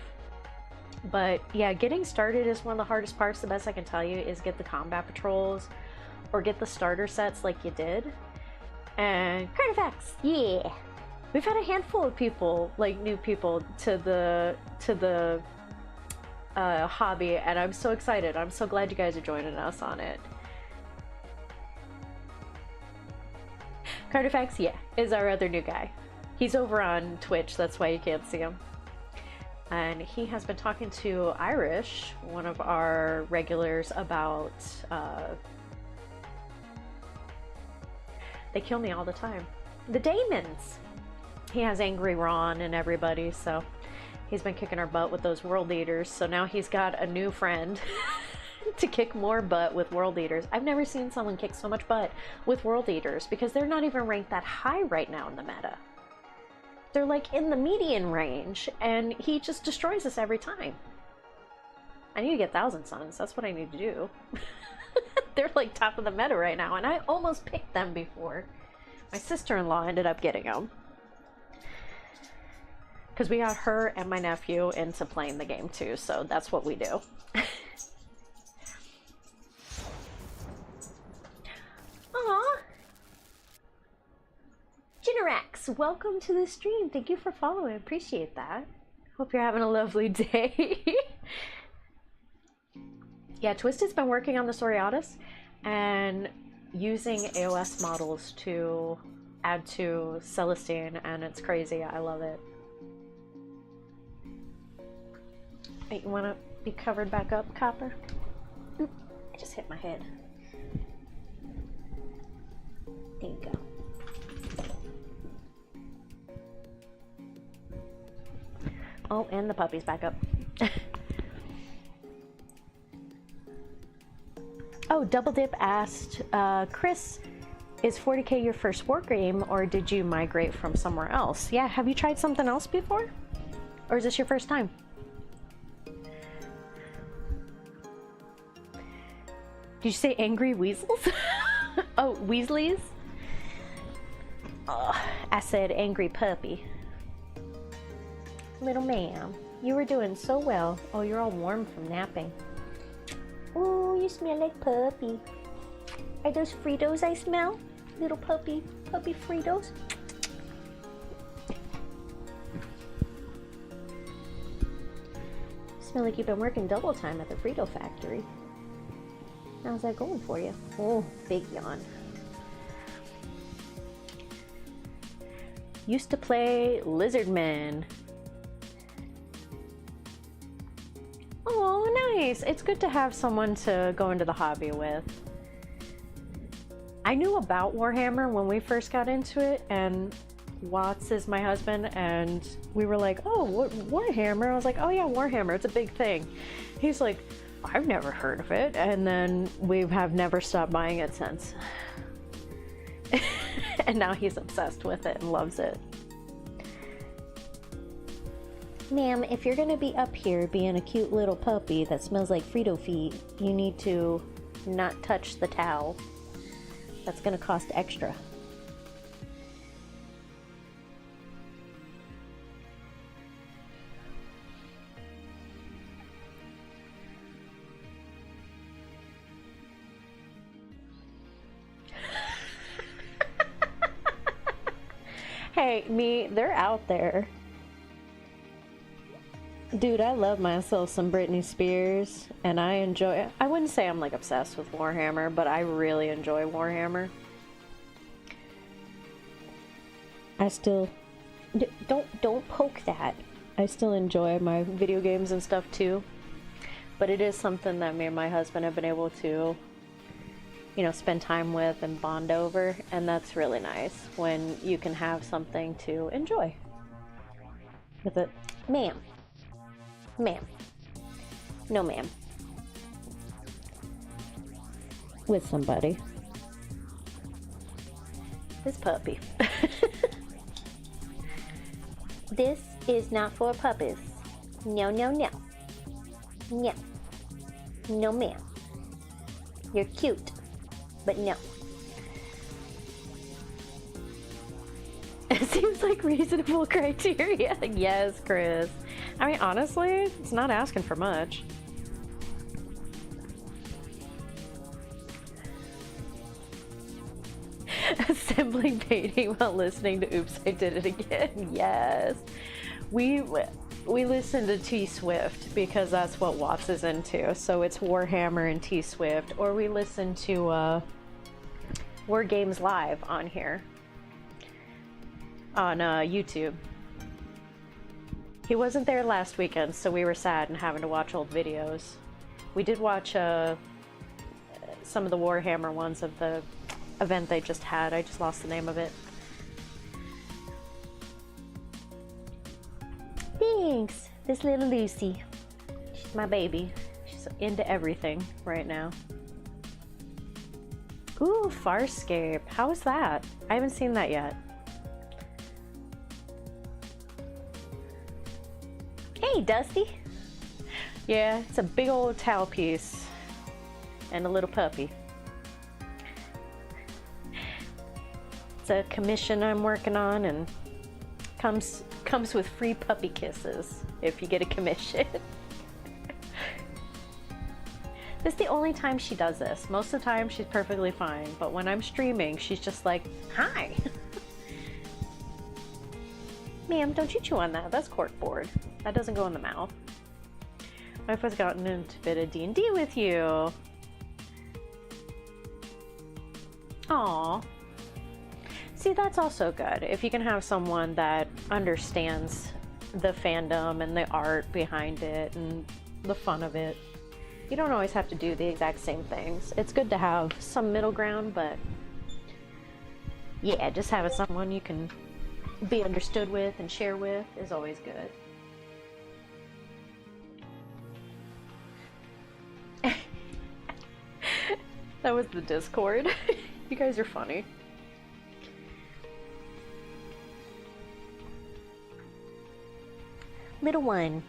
But yeah, getting started is one of the hardest parts. The best I can tell you is get the combat patrols or get the starter sets like you did. And Carnifex, yeah! We've had a handful of people, like new people, to the hobby, and I'm so excited. I'm so glad you guys are joining us on it. Carnifex, yeah, is our other new guy. He's over on Twitch, that's why you can't see him. And he has been talking to Irish, one of our regulars, about they kill me all the time. The Daemons! He has Angry Ron and everybody, so he's been kicking our butt with those World Eaters, so now he's got a new friend to kick more butt with World Eaters. I've never seen someone kick so much butt with World Eaters, because they're not even ranked that high right now in the meta. They're like in the median range, and he just destroys us every time. I need to get 1,000 Suns, that's what I need to do. They're like top of the meta right now, and I almost picked them before. My sister-in-law ended up getting them. Because we got her and my nephew into playing the game too, so that's what we do. Aww! Generax, welcome to the stream. Thank you for following. I appreciate that. Hope you're having a lovely day. Yeah, Twisted's been working on the Soriatus and using AOS models to add to Celestine, and it's crazy. I love it. Wait, you want to be covered back up, Copper? Oop, I just hit my head. There you go. Oh, and the puppy's back up. Oh, Double Dip asked, Chris, is 40K your first war game, or did you migrate from somewhere else? Yeah, have you tried something else before? Or is this your first time? Did you say angry weasels? Oh, Weasleys? Oh, I said angry puppy. Little ma'am, you were doing so well. Oh, you're all warm from napping. Oh, you smell like puppy. Are those Fritos I smell? Little puppy Fritos? Smell like you've been working double time at the Frito factory. How's that going for you? Oh, big yawn. Used to play Lizardmen. Oh, nice. It's good to have someone to go into the hobby with. I knew about Warhammer when we first got into it, and Watts is my husband, and we were like, oh, Warhammer? I was like, oh yeah, Warhammer, it's a big thing. He's like, I've never heard of it, and then we have never stopped buying it since. And now he's obsessed with it and loves it. Ma'am, if you're gonna be up here being a cute little puppy that smells like Frito feet, you need to not touch the towel. That's gonna cost extra. Hey, they're out there. Dude, I love myself some Britney Spears, and I enjoy it. I wouldn't say I'm like obsessed with Warhammer, but I really enjoy Warhammer. I still don't poke that. I still enjoy my video games and stuff too, but it is something that me and my husband have been able to, you know, spend time with and bond over, and that's really nice when you can have something to enjoy with it. Ma'am. No, ma'am. With somebody. This puppy. This is not for puppies. No, no, no. No. No, ma'am. You're cute, but no. It seems like reasonable criteria. Yes, Chris. I mean, honestly, it's not asking for much. Assembling painting while listening to Oops, I Did It Again. Yes. We listen to T Swift because that's what Watts is into. So it's Warhammer and T Swift. Or we listen to War Games Live on here. On YouTube. He wasn't there last weekend, so we were sad and having to watch old videos. We did watch some of the Warhammer ones of the event they just had. I just lost the name of it. Thanks, this little Lucy. She's my baby. She's into everything right now. Ooh, Farscape. How is that? I haven't seen that yet. Hey, Dusty. Yeah, it's a big old towel piece and a little puppy. It's a commission I'm working on, and comes with free puppy kisses if you get a commission. This is the only time she does this. Most of the time she's perfectly fine, but when I'm streaming, she's just like, hi. Ma'am, don't you chew on that. That's corkboard. That doesn't go in the mouth. My wife's gotten into a bit of D&D with you. Aww. See, that's also good. If you can have someone that understands the fandom and the art behind it and the fun of it. You don't always have to do the exact same things. It's good to have some middle ground, but yeah, just having someone you can be understood with and share with is always good. That was the Discord. You guys are funny. Little one,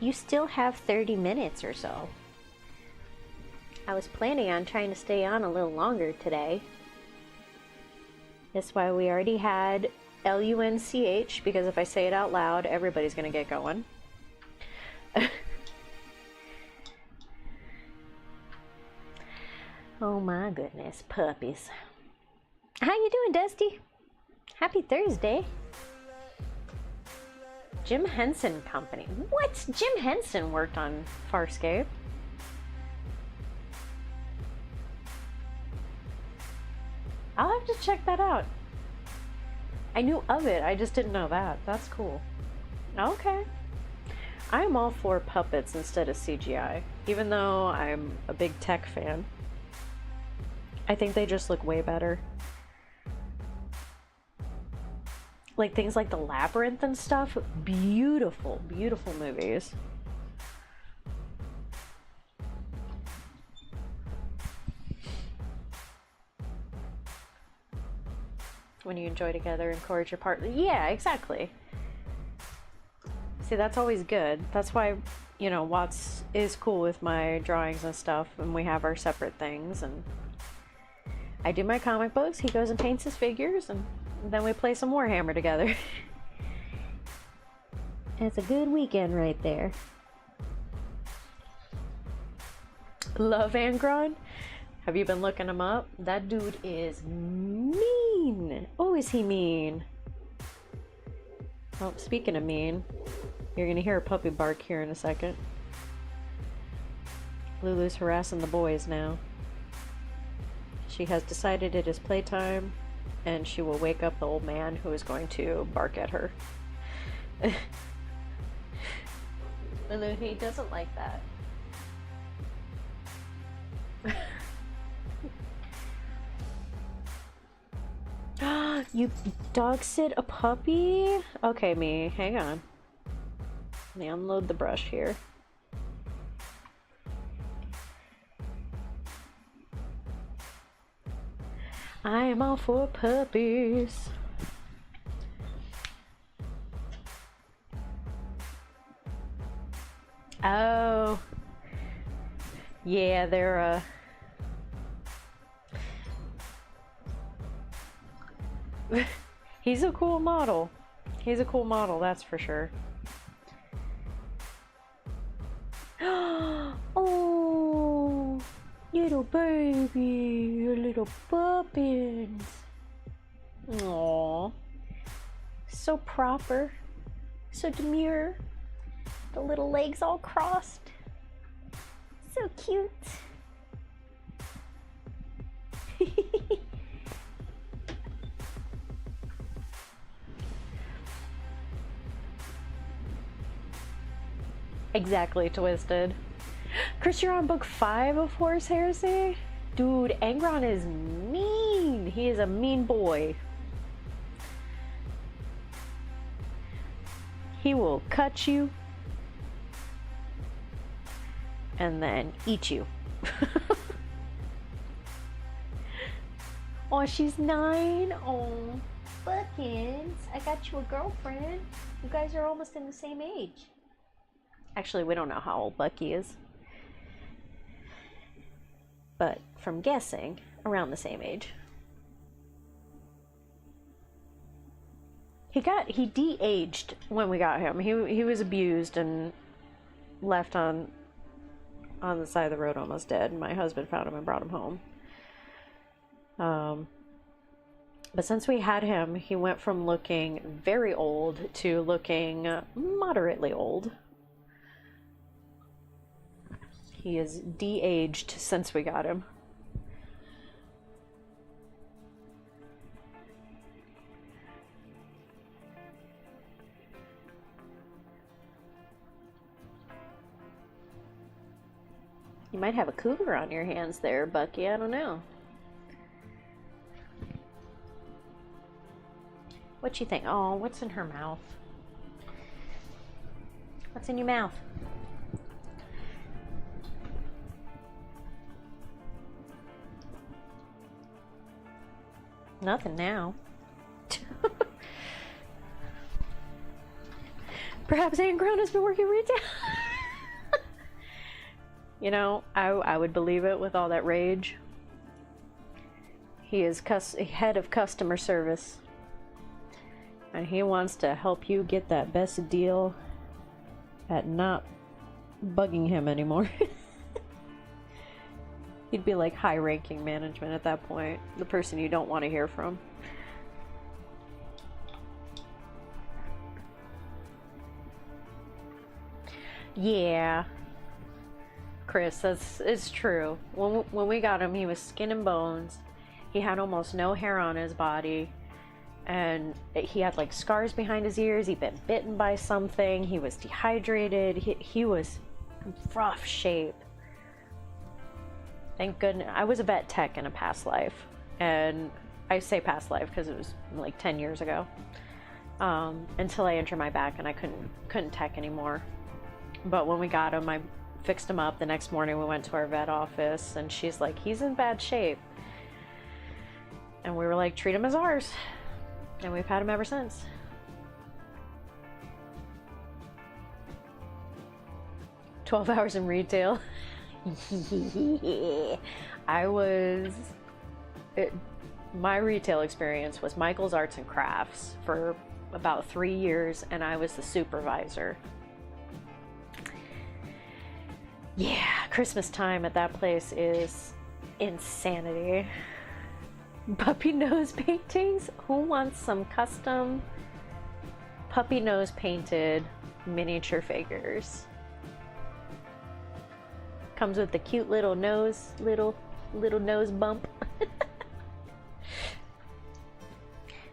you still have 30 minutes or so. I was planning on trying to stay on a little longer today. That's why we already had LUNCH, because if I say it out loud, everybody's gonna get going. Oh my goodness, puppies. How you doing, Dusty? Happy Thursday. Jim Henson Company. What? Jim Henson worked on Farscape. I'll have to check that out. I knew of it, I just didn't know that. That's cool. Okay. I'm all for puppets instead of CGI, even though I'm a big tech fan. I think they just look way better. Like things like The Labyrinth and stuff, beautiful, beautiful movies. When you enjoy together, encourage your partner. Yeah, exactly. See, that's always good. That's why, you know, Watts is cool with my drawings and stuff, and we have our separate things, and I do my comic books, he goes and paints his figures, and then we play some Warhammer together. It's a good weekend right there. Love Angron? Have you been looking him up? That dude is mean. Oh, is he mean? Oh, speaking of mean, you're gonna hear a puppy bark here in a second. Lulu's harassing the boys now. She has decided it is playtime, and she will wake up the old man who is going to bark at her. And then he doesn't like that. You dog sit a puppy? Okay, me, hang on. Let me unload the brush here. I am all for puppies. Oh. Yeah, they're He's a cool model. He's a cool model, that's for sure. Oh, little baby, your little puppins. Aww. So proper. So demure. The little legs all crossed. So cute. Exactly, Twisted. Chris, you're on book 5 of Horse Heresy? Dude, Angron is mean. He is a mean boy. He will cut you and then eat you. Oh, she's 9. Oh, Buckins, I got you a girlfriend. You guys are almost in the same age. Actually, we don't know how old Bucky is, but from guessing, around the same age. He de-aged when we got him. He was abused and left on the side of the road almost dead. My husband found him and brought him home. But since we had him, he went from looking very old to looking moderately old. He is de-aged since we got him. You might have a cougar on your hands there, Bucky. I don't know. What you think? Oh, what's in her mouth? What's in your mouth? Nothing now. Perhaps Angron has been working retail. You know, I would believe it with all that rage. He is head of customer service. And he wants to help you get that best deal at not bugging him anymore. He'd be like high-ranking management at that point. The person you don't want to hear from. Yeah. Chris, it's true. When we got him, he was skin and bones. He had almost no hair on his body. And he had like scars behind his ears. He'd been bitten by something. He was dehydrated. He was in rough shape. Thank goodness. I was a vet tech in a past life. And I say past life because it was like 10 years ago. Until I injured my back and I couldn't tech anymore. But when we got him, I fixed him up. The next morning we went to our vet office and she's like, he's in bad shape. And we were like, treat him as ours. And we've had him ever since. "12 hours in retail." My retail experience was Michael's Arts and Crafts for about 3 years, and I was the supervisor. Yeah, Christmas time at that place is insanity. Puppy nose paintings? Who wants some custom puppy nose painted miniature figures? Comes with the cute little nose, little nose bump.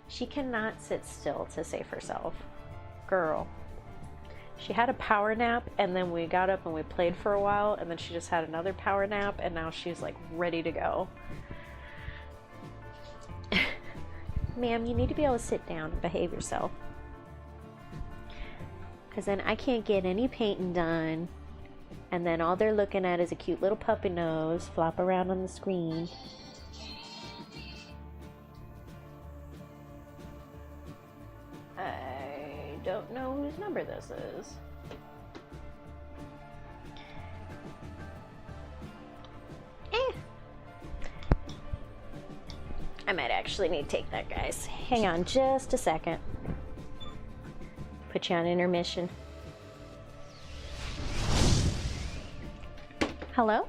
She cannot sit still to save herself. Girl. She had a power nap, and then we got up and we played for a while, and then she just had another power nap, and now she's like ready to go. Ma'am, you need to be able to sit down and behave yourself. Because then I can't get any painting done. And then all they're looking at is a cute little puppy nose flop around on the screen. I don't know whose number this is. I might actually need to take that, guys. Hang on just a second. Put you on intermission. Hello?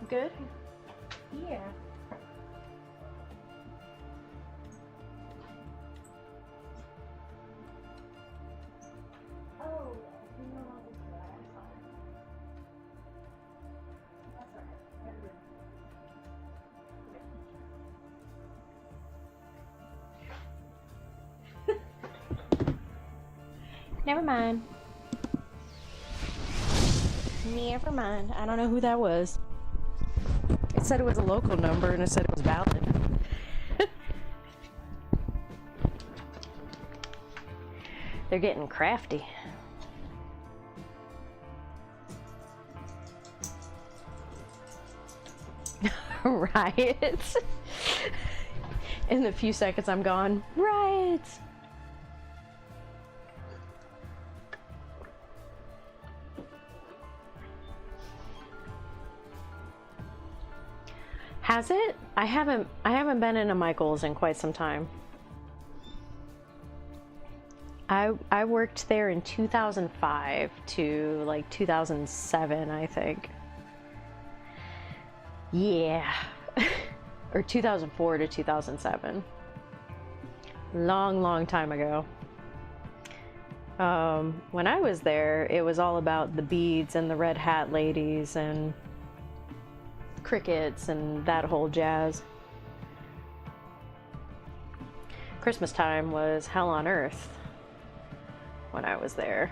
Good? Yeah. Oh, no, that's all right. Never mind. Never mind. I don't know who that was. It said it was a local number and it said it was valid. They're getting crafty. Riots. In the few seconds I'm gone. Riots. Has it? I haven't been in a Michael's in quite some time. I worked there in 2005 to like 2007, I think. Yeah. Or 2004 to 2007. Long time ago. When I was there, it was all about the beads and the red hat ladies and crickets and that whole jazz. Christmas time was hell on earth when I was there.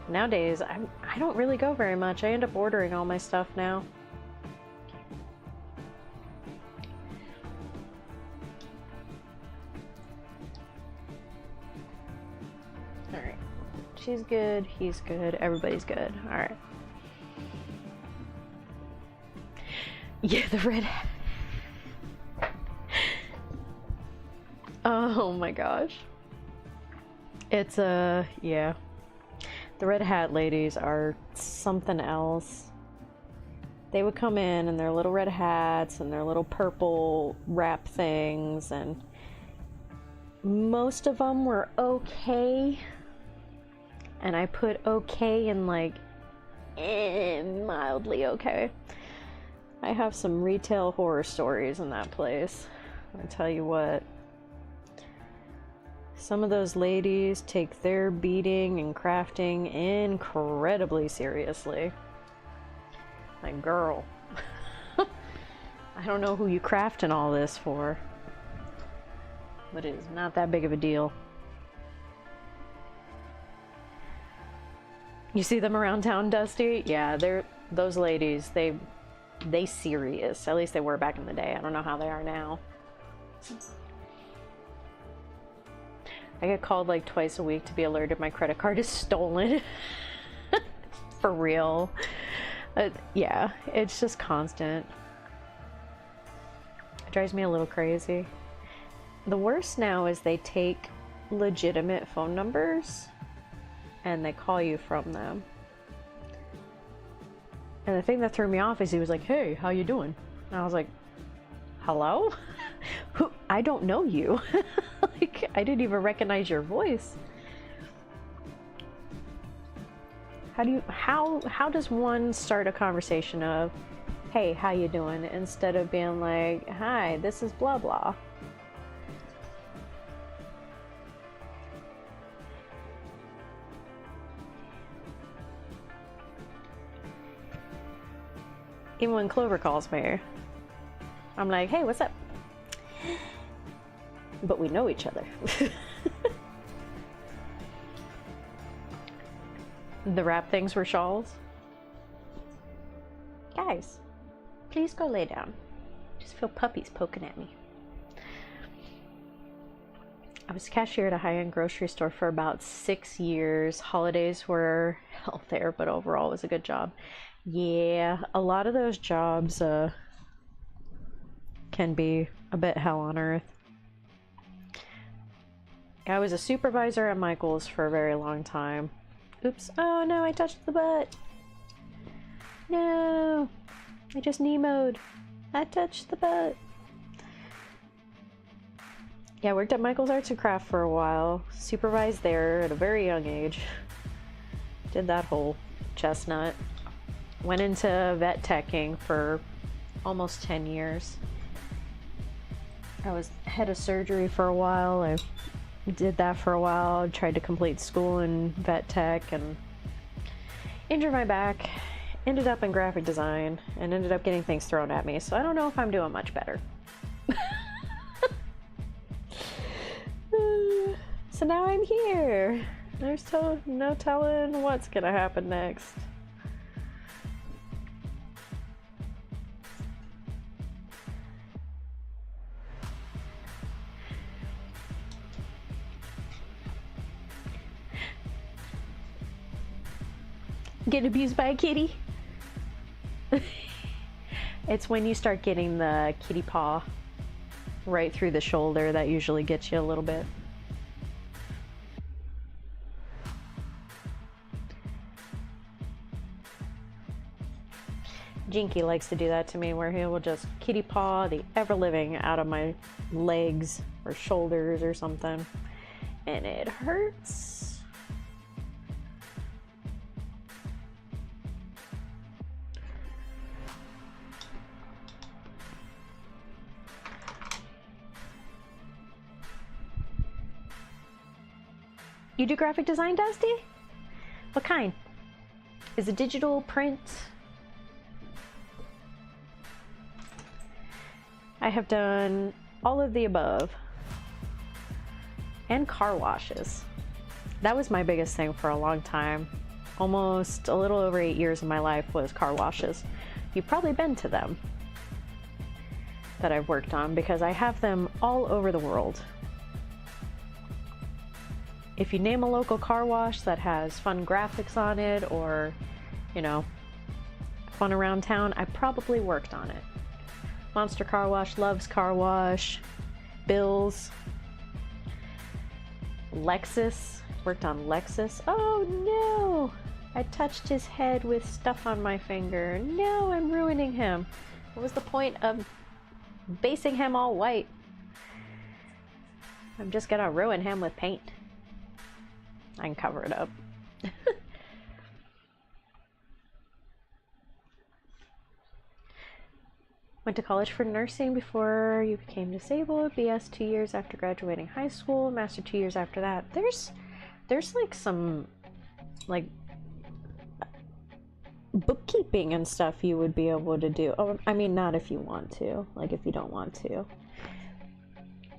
Nowadays, I don't really go very much. I end up ordering all my stuff now. Alright. She's good, he's good, everybody's good. Alright. Yeah, the red hat. Oh my gosh. It's yeah. The red hat ladies are something else. They would come in their little red hats and their little purple wrap things, and most of them were okay. And I put okay in like mildly okay. I have some retail horror stories in that place. I tell you what. Some of those ladies take their beading and crafting incredibly seriously. Like, girl. I don't know who you crafting all this for, but it is not that big of a deal. You see them around town, Dusty? Yeah, those ladies, they serious. At least they were back in the day. I don't know how they are now. I get called like twice a week to be alerted my credit card is stolen. For real. Yeah, it's just constant. It drives me a little crazy. The worst now is they take legitimate phone numbers and they call you from them. And the thing that threw me off is he was like, "Hey, how you doing?" And I was like, "Hello? Who? I don't know you." Like, I didn't even recognize your voice. How does one start a conversation of, "Hey, how you doing?" instead of being like, "Hi, this is blah blah." Even when Clover calls me, I'm like, "Hey, what's up?" But we know each other. The wrap things were shawls. Guys, please go lay down. Just feel puppies poking at me. I was a cashier at a high-end grocery store for about 6 years. Holidays were hell there, but overall it was a good job. Yeah, a lot of those jobs can be a bit hell on earth. I was a supervisor at Michael's for a very long time. Oops. Oh no, I touched the butt. No. I just Nemo'd. I touched the butt. Yeah, I worked at Michael's Arts and Craft for a while. Supervised there at a very young age. Did that whole chestnut. Went into vet teching for almost 10 years. I was head of surgery for a while. I did that for a while. Tried to complete school in vet tech and injured my back. Ended up in graphic design and ended up getting things thrown at me. So I don't know if I'm doing much better. So now I'm here. There's no telling what's gonna happen next. Get abused by a kitty? It's when you start getting the kitty paw right through the shoulder that usually gets you a little bit. Jinky likes to do that to me, where he will just kitty paw the ever-living out of my legs or shoulders or something, and it hurts. You do graphic design, Dusty? What kind? Is it digital, print? I have done all of the above. And car washes. That was my biggest thing for a long time. Almost a little over 8 years of my life was car washes. You've probably been to them that I've worked on because I have them all over the world. If you name a local car wash that has fun graphics on it or, you know, fun around town, I probably worked on it. Monster Car Wash, Love's Car Wash, Bill's, Lexus, worked on Lexus. Oh no! I touched his head with stuff on my finger. No, I'm ruining him. What was the point of basing him all white? I'm just gonna ruin him with paint. I can cover it up. Went to college for nursing before you became disabled. BS 2 years after graduating high school. Master 2 years after that. There's like some like bookkeeping and stuff you would be able to do. Oh, I mean, not if you want to. Like if you don't want to.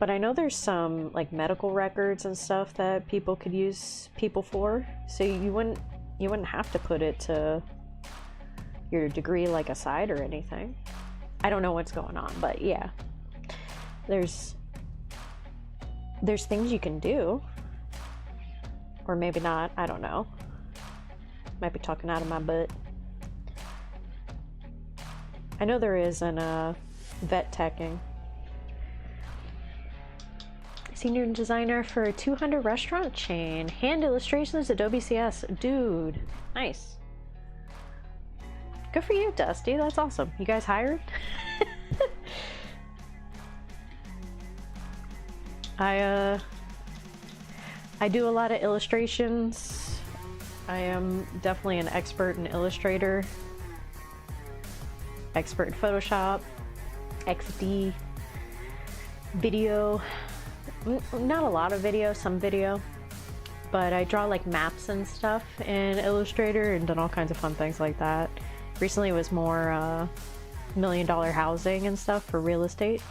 But I know there's some like medical records and stuff that people could use people for. So you wouldn't have to put it to your degree like aside or anything. I don't know what's going on, but yeah. There's things you can do. Or maybe not, I don't know. Might be talking out of my butt. I know there is in vet teching. Senior designer for a 200 restaurant chain. Hand illustrations, Adobe CS. Dude, nice. Good for you, Dusty. That's awesome. You guys hired? I do a lot of illustrations. I am definitely an expert in Illustrator. Expert in Photoshop. XD. Video. Not a lot of video, some video. But I draw like maps and stuff in Illustrator and done all kinds of fun things like that. Recently it was more $1 million housing and stuff for real estate.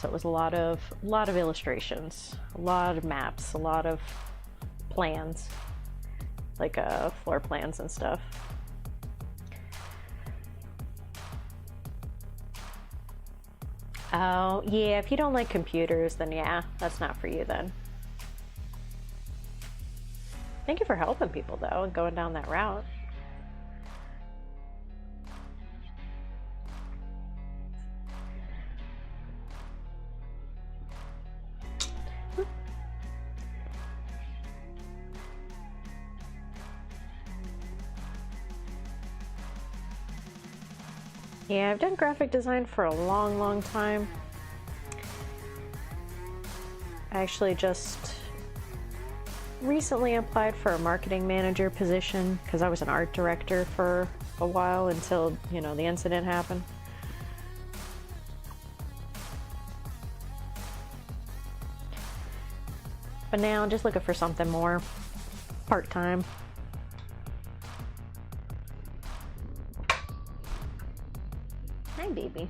So it was a lot of illustrations, a lot of maps, a lot of plans, like floor plans and stuff. Oh, yeah, if you don't like computers, then yeah, that's not for you then. Thank you for helping people though and going down that route. Yeah, I've done graphic design for a long, long time. I actually just recently applied for a marketing manager position because I was an art director for a while until, you know, the incident happened. But now I'm just looking for something more part-time. Hi, baby.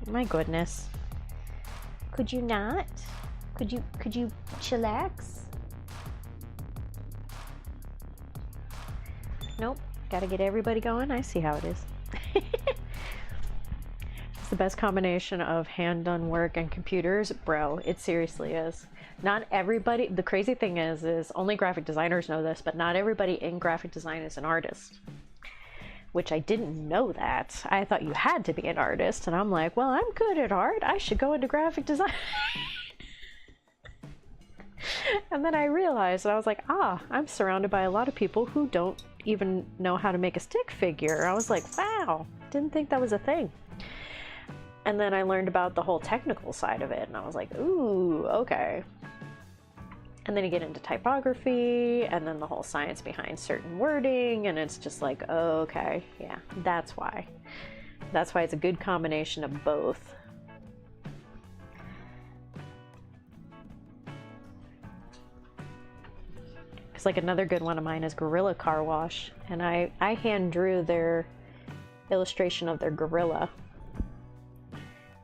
My goodness. Could you not? Could you chillax? Nope. Gotta get everybody going. I see how it is. It's the best combination of hand-done work and computers. Bro, it seriously is. Not everybody, the crazy thing is only graphic designers know this, but not everybody in graphic design is an artist. Which I didn't know that. I thought you had to be an artist, and I'm like, well, I'm good at art. I should go into graphic design. And then I realized, and I was like, I'm surrounded by a lot of people who don't even know how to make a stick figure. I was like, wow, didn't think that was a thing. And then I learned about the whole technical side of it, and I was like, ooh, okay. And then you get into typography, and then the whole science behind certain wording, and it's just like, oh, okay, yeah, that's why. That's why it's a good combination of both. Because like another good one of mine is Gorilla Car Wash, and I hand drew their illustration of their gorilla.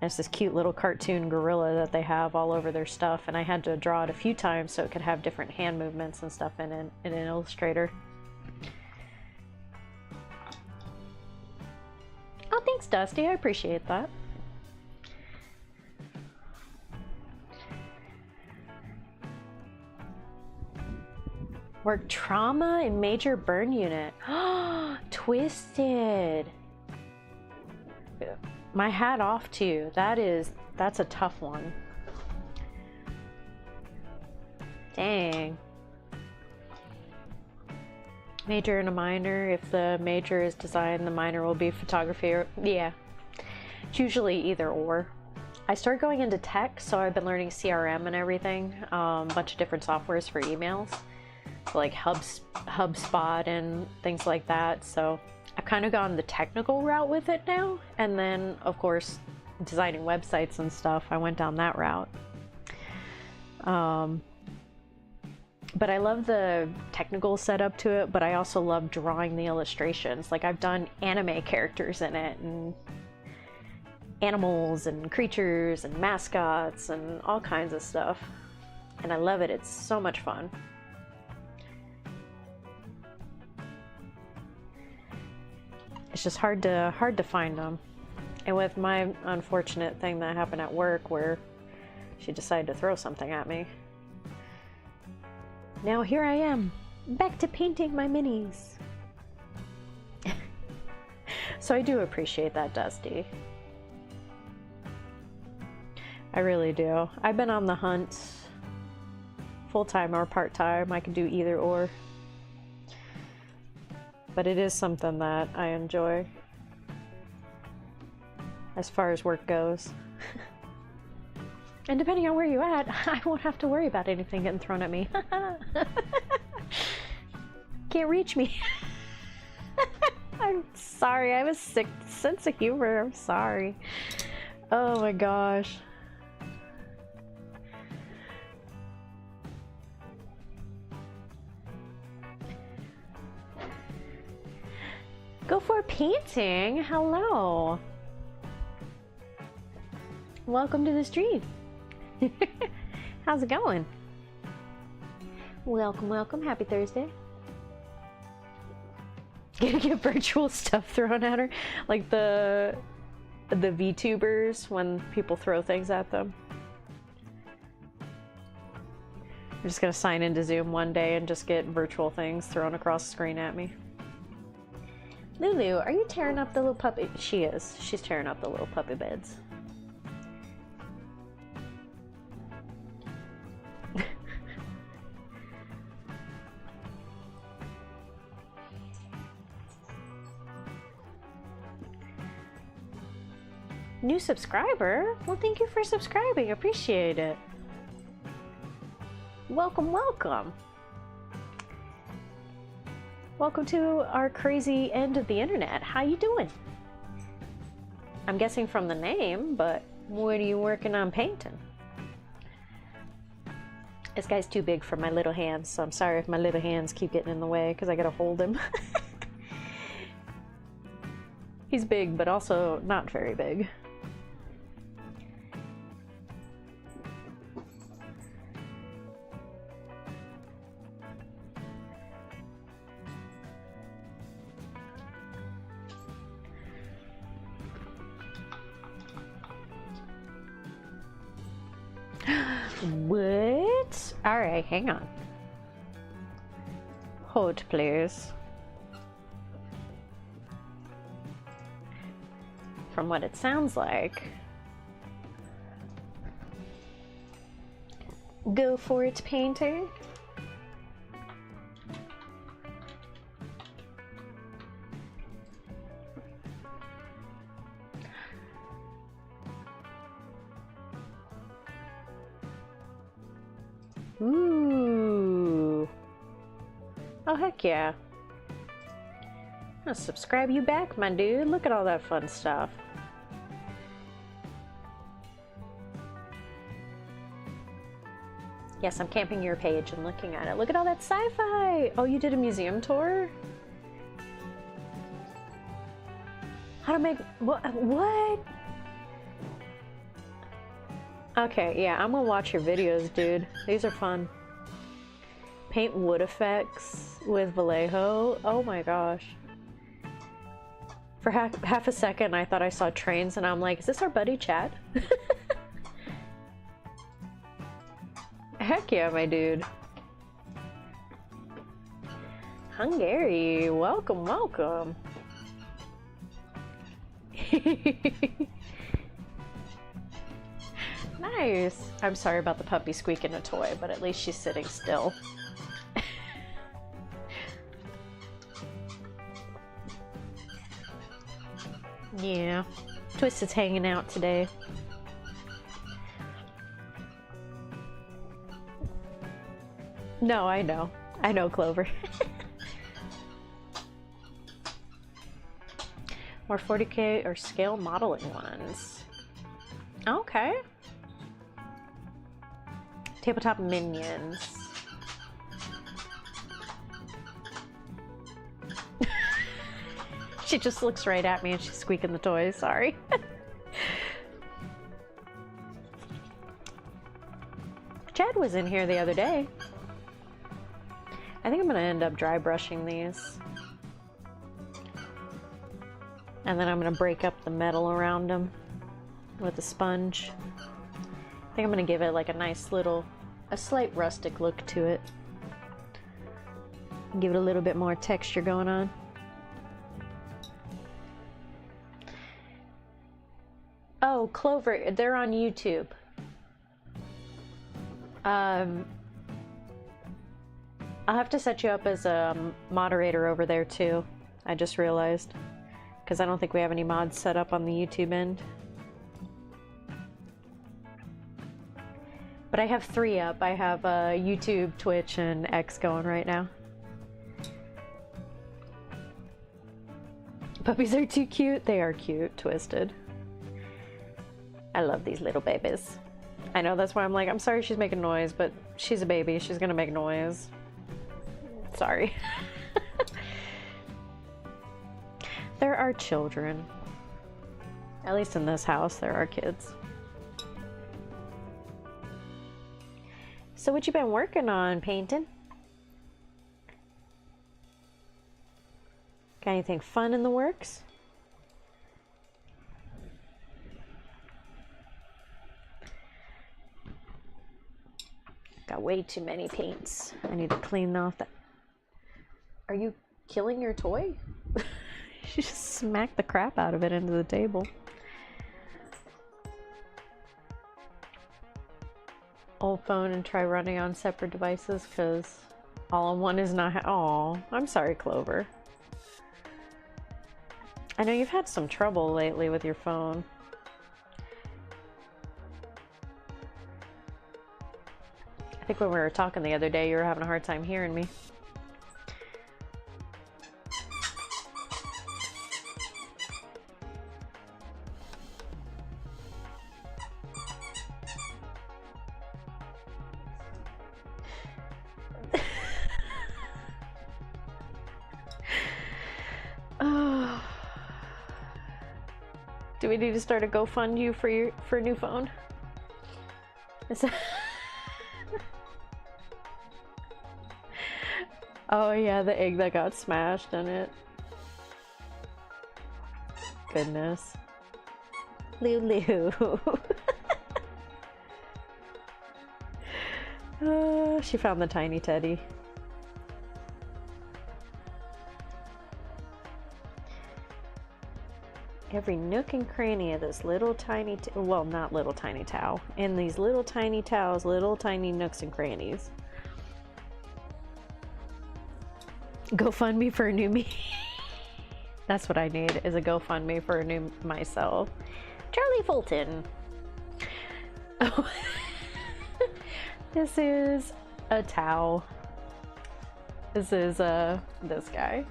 And it's this cute little cartoon gorilla that they have all over their stuff, and I had to draw it a few times so it could have different hand movements and stuff in an Illustrator. Oh, thanks, Dusty. I appreciate that. Work trauma and major burn unit. Twisted. My hat off to you. That's a tough one. Dang. Major and a minor. If the major is design, the minor will be photography. Or, yeah. It's usually either or. I started going into tech, so I've been learning CRM and everything. A bunch of different softwares for emails. So like HubSpot and things like that. So I've kind of gone the technical route with it now, and then of course designing websites and stuff, I went down that route. But I love the technical setup to it, but I also love drawing the illustrations. Like I've done anime characters in it, and animals and creatures and mascots and all kinds of stuff, and I love it. It's so much fun. It's just hard to find them. And with my unfortunate thing that happened at work where she decided to throw something at me. Now here I am, back to painting my minis. So I do appreciate that, Dusty. I really do. I've been on the hunt, full-time or part-time. I can do either or. But it is something that I enjoy as far as work goes. And depending on where you're at, I won't have to worry about anything getting thrown at me. Can't reach me. I'm sorry, I have a sick sense of humor. I'm sorry. Oh my gosh. Go for painting. Hello. Welcome to the stream. How's it going? Welcome, welcome. Happy Thursday. Gonna get virtual stuff thrown at her, like the VTubers when people throw things at them. I'm just gonna sign into Zoom one day and just get virtual things thrown across the screen at me. Lulu, are you tearing up the little puppy? She is. She's tearing up the little puppy beds. New subscriber? Well, thank you for subscribing. Appreciate it. Welcome, welcome. Welcome to our crazy end of the internet. How you doing? I'm guessing from the name, but what are you working on painting? This guy's too big for my little hands, so I'm sorry if my little hands keep getting in the way because I gotta hold him. He's big, but also not very big. What? Alright, hang on. Hold, please. From what it sounds like. Go for it, painter. Ooh. Oh, heck yeah. I'll subscribe you back, my dude. Look at all that fun stuff. Yes, I'm camping your page and looking at it. Look at all that sci-fi. Oh, you did a museum tour? How to make... What? Okay, yeah, I'm gonna watch your videos, dude. These are fun. Paint wood effects with Vallejo. Oh my gosh. For half a second, I thought I saw trains, and I'm like, is this our buddy Chad? Heck yeah, my dude. Hungary, welcome, welcome. Nice. I'm sorry about the puppy squeaking a toy, but at least she's sitting still. Yeah. Twisted's hanging out today. No, I know. I know, Clover. More 40K or scale modeling ones. Okay. Tabletop minions. She just looks right at me and she's squeaking the toys, sorry. Chad was in here the other day. I think I'm gonna end up dry brushing these. And then I'm gonna break up the metal around them with a sponge. I think I'm gonna give it like a nice little, a slight rustic look to it. Give it a little bit more texture going on. Oh, Clover, they're on YouTube. I'll have to set you up as a moderator over there too. I just realized. Because I don't think we have any mods set up on the YouTube end. But I have 3 up. I have YouTube, Twitch, and X going right now. Puppies are too cute. They are cute, Twisted. I love these little babies. I know, that's why I'm like, I'm sorry she's making noise, but she's a baby. She's gonna make noise. Sorry. There are children. At least in this house, there are kids. So what you been working on, painting? Got anything fun in the works? Got way too many paints. I need to clean off that. Are you killing your toy? She just smacked the crap out of it into the table. Old phone and try running on separate devices because all in one is not. Aw, I'm sorry, Clover. I know you've had some trouble lately with your phone. think when we were talking the other day, you were having a hard time hearing me. Oh. Do we need to start a GoFundMe for a new phone? Oh yeah, the egg that got smashed in it. Goodness. Lulu. She found the tiny teddy. Every nook and cranny of this little tiny, well, not little tiny towel, in these little tiny towels, little tiny nooks and crannies. GoFundMe for a new me. That's what I need, is a GoFundMe for a new myself. Charlie Fulton. Oh. This is a towel. This is this guy.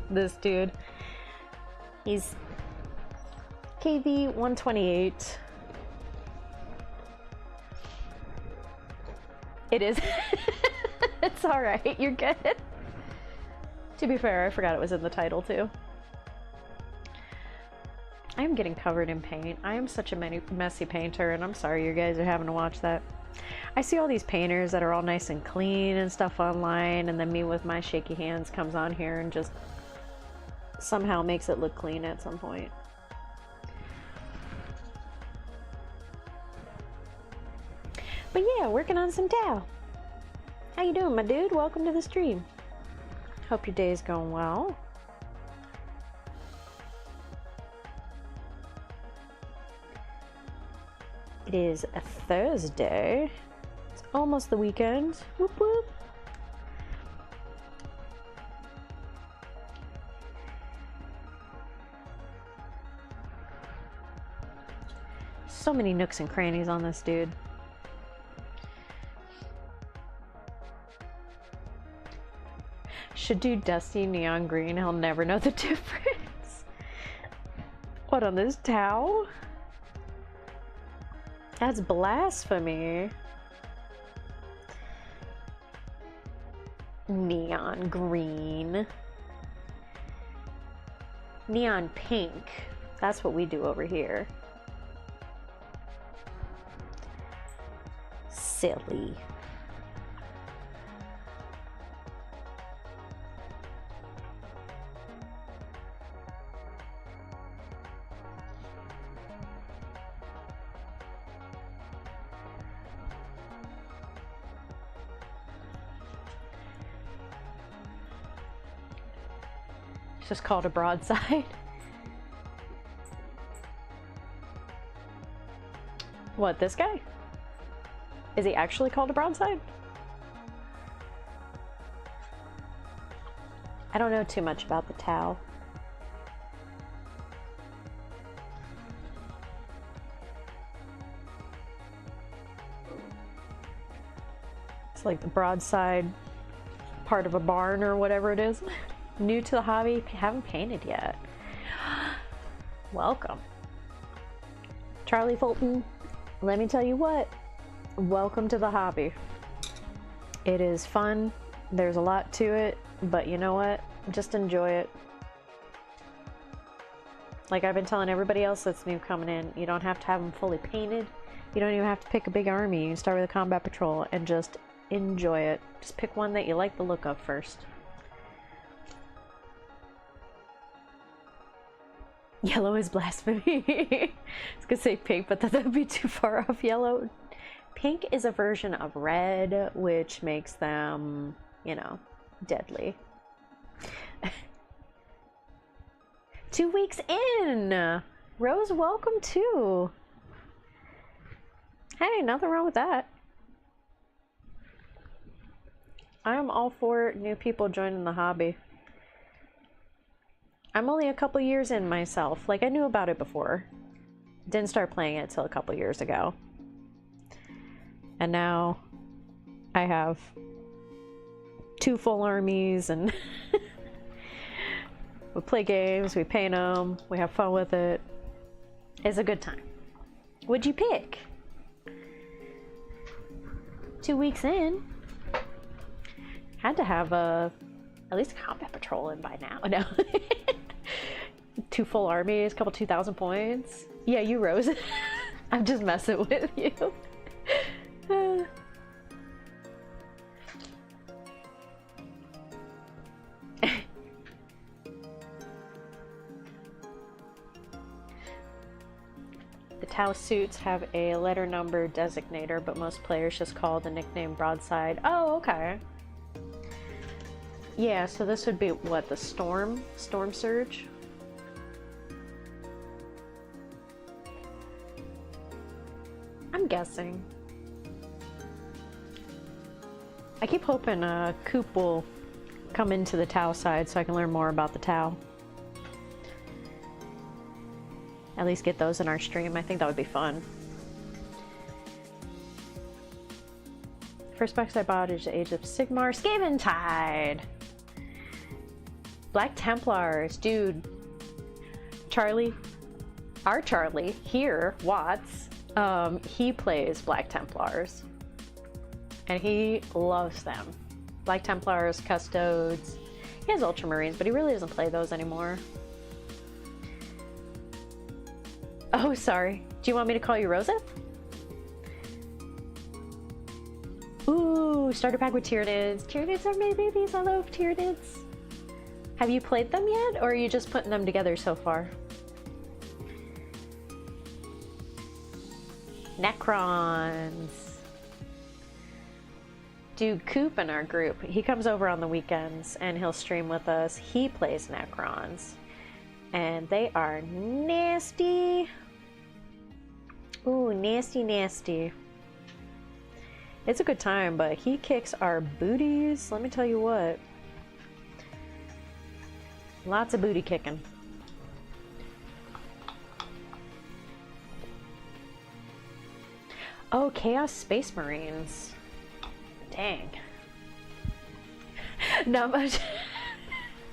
This dude. He's KV128. It is. It's alright, you're good. To be fair, I forgot it was in the title too. I am getting covered in paint. I am such a messy painter, and I'm sorry you guys are having to watch that. I see all these painters that are all nice and clean and stuff online, and then me with my shaky hands comes on here and just somehow makes it look clean at some point. But yeah, working on some towel. How you doing, my dude? Welcome to the stream. Hope your day's going well. It is a Thursday. It's almost the weekend. Whoop whoop. So many nooks and crannies on this dude. Should do dusty neon green. He'll never know the difference. What, on this towel? That's blasphemy. Neon green. Neon pink. That's what we do over here. Silly. It's just called a broadside. What, this guy? Is he actually called a broadside? I don't know too much about the towel. It's like the broadside part of a barn or whatever it is. New to the hobby, haven't painted yet. Welcome. Charlie Fulton, let me tell you what, welcome to the hobby. It is fun, there's a lot to it, but you know what? Just enjoy it. Like I've been telling everybody else that's new coming in, you don't have to have them fully painted. You don't even have to pick a big army. You can start with a combat patrol and just enjoy it. Just pick one that you like the look of first. Yellow is blasphemy. I was gonna say pink, but that would be too far off yellow. Pink is a version of red, which makes them, you know, deadly. 2 weeks in! Rose, welcome too. Hey, nothing wrong with that. I am all for new people joining the hobby. I'm only a couple years in myself. Like, I knew about it before. Didn't start playing it till a couple years ago. And now I have 2 full armies, and we play games, we paint them, we have fun with it. It's a good time. What'd you pick? 2 weeks in. Had to have at least a combat patrol in by now. No. 2 full armies, couple 2,000 points. Yeah, you rose. I'm just messing with you. The Tau suits have a letter number designator, but most players just call the nickname Broadside. Oh, okay. Yeah, so this would be what, the Stormsurge? I'm guessing. I keep hoping Coop will come into the Tau side so I can learn more about the Tau. At least get those in our stream. I think that would be fun. First box I bought is the Age of Sigmar Skaven Tide. Black Templars, dude. Charlie, our Charlie here, Watts, he plays Black Templars. And he loves them. Black Templars, Custodes. He has Ultramarines, but he really doesn't play those anymore. Oh, sorry. Do you want me to call you Rosa? Ooh, starter pack with Tyranids. Tyranids are my babies. I love Tyranids. Have you played them yet, or are you just putting them together so far? Necrons. Dude, Coop in our group, he comes over on the weekends and he'll stream with us. He plays Necrons. And they are nasty. Ooh, nasty, nasty. It's a good time, but he kicks our booties. Let me tell you what. Lots of booty kicking. Oh, Chaos Space Marines. Dang. Not much.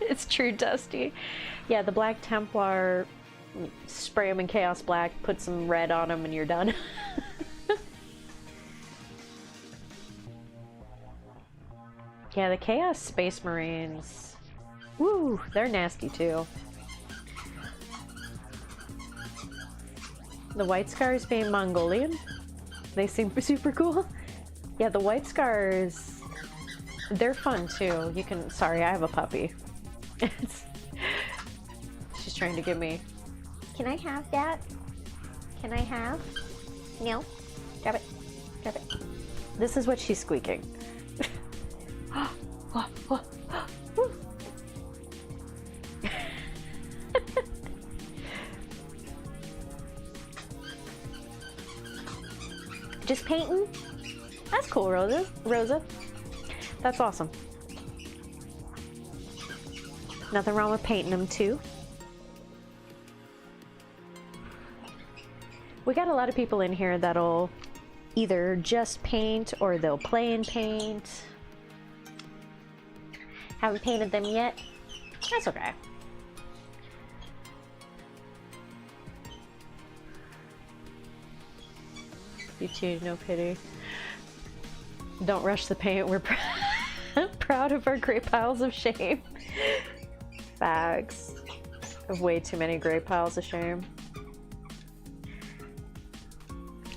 It's true, Dusty. Yeah, the Black Templar, spray them in Chaos Black, put some red on them, and you're done. Yeah, the Chaos Space Marines. Woo, they're nasty too. The White Scars being Mongolian. They seem super cool. Yeah, the White Scars, they're fun too. You can, sorry, I have a puppy. She's trying to give me. Can I have that? Can I have? No. Grab it. Grab it. This is what she's squeaking. Just painting? That's cool, Rosa. That's awesome. Nothing wrong with painting them too. We got a lot of people in here that'll either just paint or they'll play and paint. Haven't painted them yet. That's okay. You too, no pity. Don't rush the paint. We're proud of our great piles of shame. Facts. Way too many great piles of shame.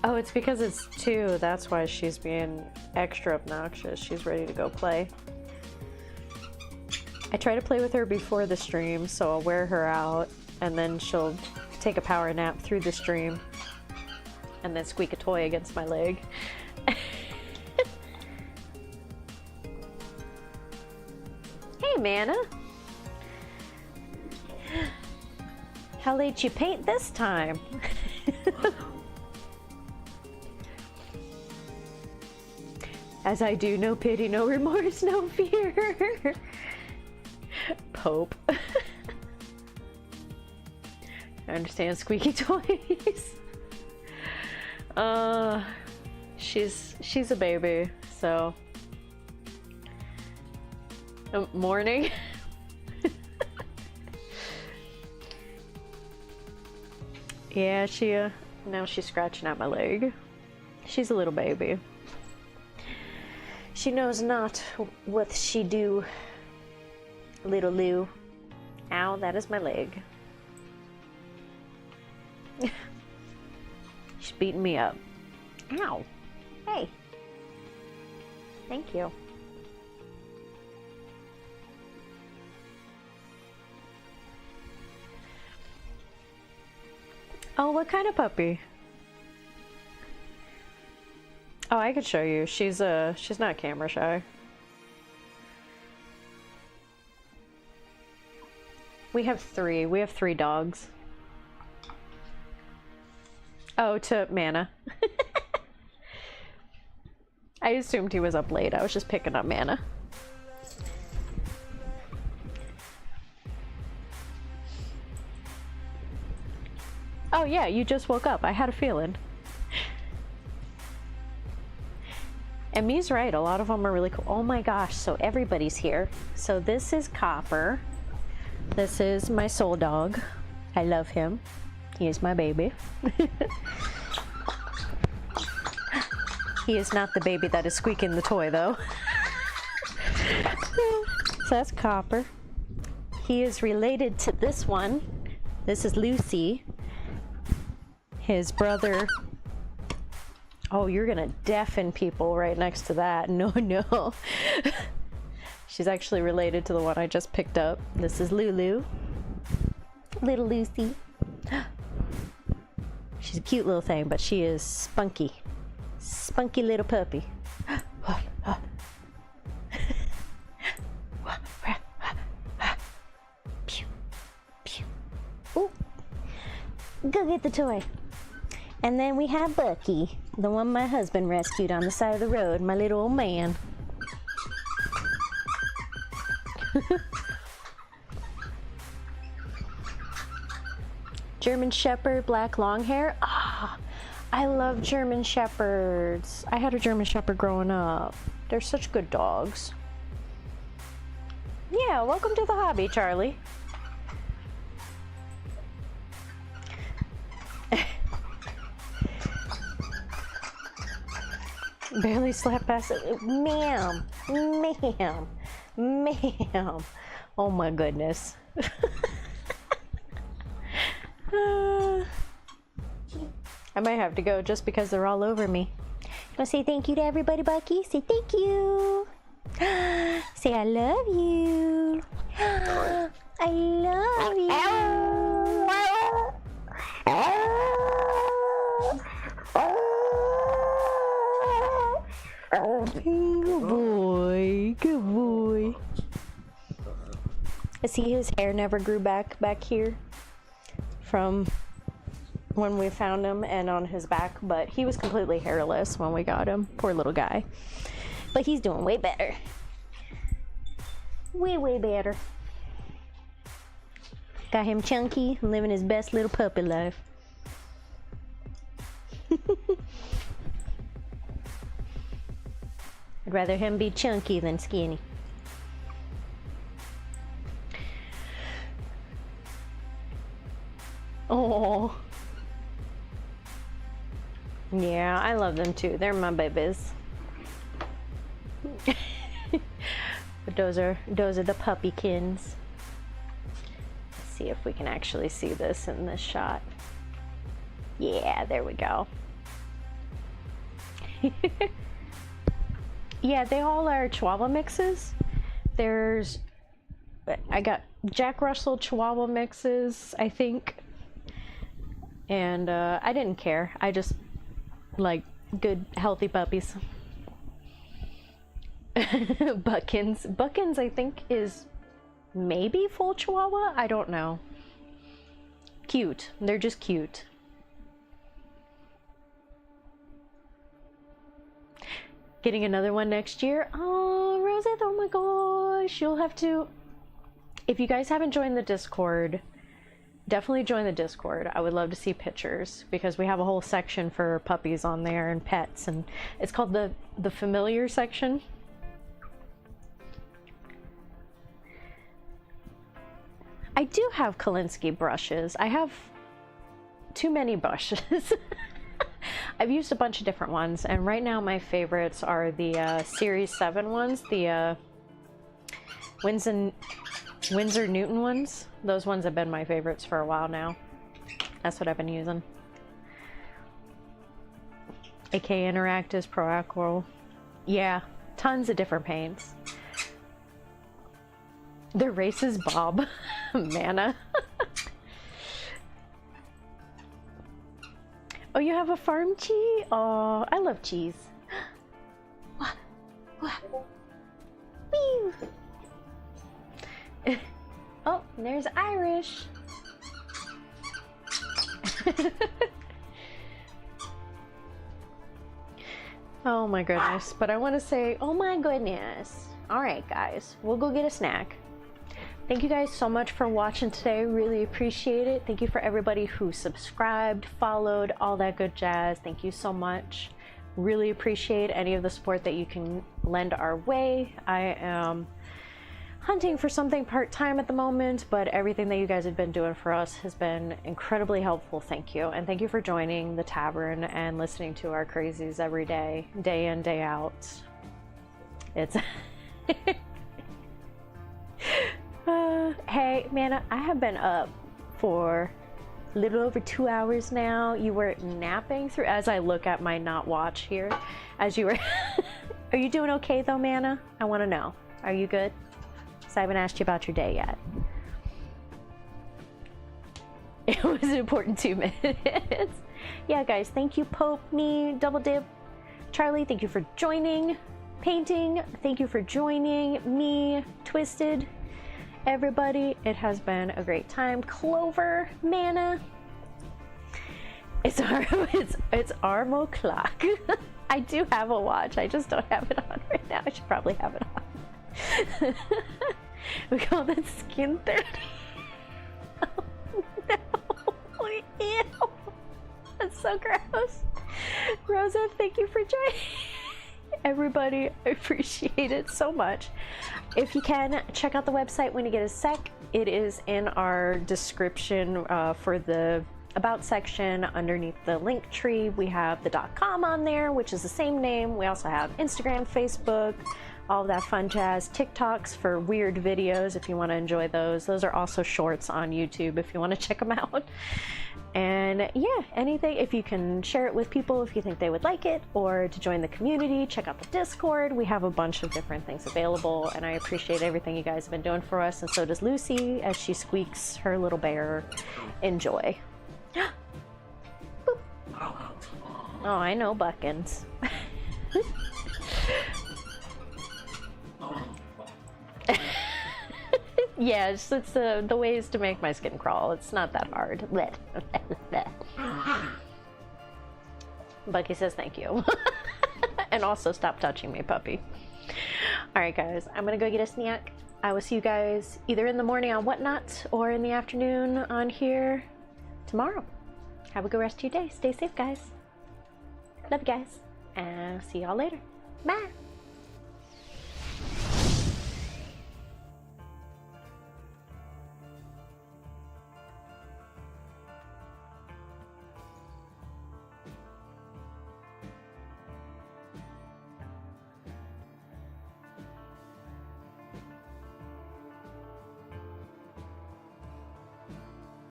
Oh, it's because it's 2. That's why she's being extra obnoxious. She's ready to go play. I try to play with her before the stream, so I'll wear her out, and then she'll take a power nap through the stream, and then squeak a toy against my leg. Hey, Mana. How late you paint this time? As I do, no pity, no remorse, no fear. Pope. I understand squeaky toys. she's a baby, so. Morning. Yeah, now she's scratching at my leg. She's a little baby. She knows not what she do. Little Lou. Ow, that is my leg. She's beating me up. Ow. Hey. Thank you. Oh, what kind of puppy? Oh, I could show you. She's not camera shy. We have three dogs. Oh, to Mana. I assumed he was up late. I was just picking up Mana. Oh yeah, you just woke up. I had a feeling. And Me's right, a lot of them are really cool. Oh my gosh, so everybody's here. So this is Copper. This is my soul dog. I love him. He is my baby. He is not the baby that is squeaking the toy though. So that's Copper. He is related to this one. This is Lucy. His brother. Oh, you're gonna deafen people right next to that. No, no. She's actually related to the one I just picked up. This is Lulu. Little Lucy. She's a cute little thing, but she is spunky. Spunky little puppy. Ooh. Go get the toy. And then we have Bucky, the one my husband rescued on the side of the road, my little old man. German Shepherd, black long hair. Ah, I love German Shepherds. I had a German Shepherd growing up. They're such good dogs. Yeah, welcome to the hobby, Charlie. Barely slapped past it. Ma'am, ma'am, ma'am. Oh my goodness. I might have to go just because they're all over me. Wanna say thank you to everybody, Bucky? Say thank you. Say I love you. I love you. Good boy. Good boy. I see his hair never grew back here from when we found him and on his back, but he was completely hairless when we got him. Poor little guy. But he's doing way better. Way better. Got him chunky and living his best little puppy life. I'd rather him be chunky than skinny. Oh. Yeah, I love them too. They're my babies. But those are the puppykins. Let's see if we can actually see this in this shot. Yeah, there we go. Yeah, they all are Chihuahua mixes. I got Jack Russell Chihuahua mixes, I think. And I didn't care. I just like good, healthy puppies. Buckins. Buckins, I think, is maybe full Chihuahua? I don't know. Cute. They're just cute. Getting another one next year. Oh, Rosette, oh my gosh. You'll have to... If you guys haven't joined the Discord, definitely join the Discord. I would love to see pictures because we have a whole section for puppies on there and pets, and it's called the familiar section. I do have Kolinsky brushes. I have too many brushes. I've used a bunch of different ones, and right now my favorites are the Series 7 ones, the Winsor Newton ones. Those ones have been my favorites for a while now. That's what I've been using. AK Interactives, Pro Aquarel. Yeah, tons of different paints. The races Bob. Mana. Oh, you have a farm cheese? Oh, I love cheese. Oh, there's Irish. Oh my goodness, but I want to say, oh my goodness. All right, guys, we'll go get a snack. Thank you guys so much for watching today. Really appreciate it. Thank you for everybody who subscribed, followed, all that good jazz. Thank you so much. Really appreciate any of the support that you can lend our way. I am hunting for something part-time at the moment, but everything that you guys have been doing for us has been incredibly helpful. Thank you. And thank you for joining the tavern and listening to our crazies every day, day in, day out. It's hey, Mana, I have been up for a little over 2 hours now. You were napping through, as I look at my not watch here, as you were. Are you doing okay though, Mana? I want to know. Are you good? So I haven't asked you about your day yet. It was an important 2 minutes. Yeah, guys, thank you, Pope, me, Double Dip, Charlie, thank you for joining. Painting, thank you for joining. Me, Twisted, everybody, it has been a great time. Clover, Mana, it's Armo clock. I do have a watch, I just don't have it on right now. I should probably have it on. We call that skin 30. Oh, no. Ew. That's so gross. Rosa, thank you for joining. Everybody, I appreciate it so much. If you can, check out the website when you get a sec. It is in our description for the About section underneath the link tree. We have the .com on there, which is the same name. We also have Instagram, Facebook, all of that fun jazz. TikToks for weird videos if you want to enjoy those. Those are also shorts on YouTube if you want to check them out. And yeah, anything, if you can share it with people if you think they would like it, or to join the community, check out the Discord. We have a bunch of different things available, and I appreciate everything you guys have been doing for us, and so does Lucy as she squeaks her little bear. Enjoy. Oh, I know Buckins. Yeah, it's the ways to make my skin crawl. It's not that hard. Bucky says thank you. And also stop touching me, puppy. Alright guys, I'm gonna go get a snack. I will see you guys either in the morning on Whatnot or in the afternoon on here tomorrow. Have a good rest of your day. Stay safe, guys. Love you guys. And see y'all later. Bye.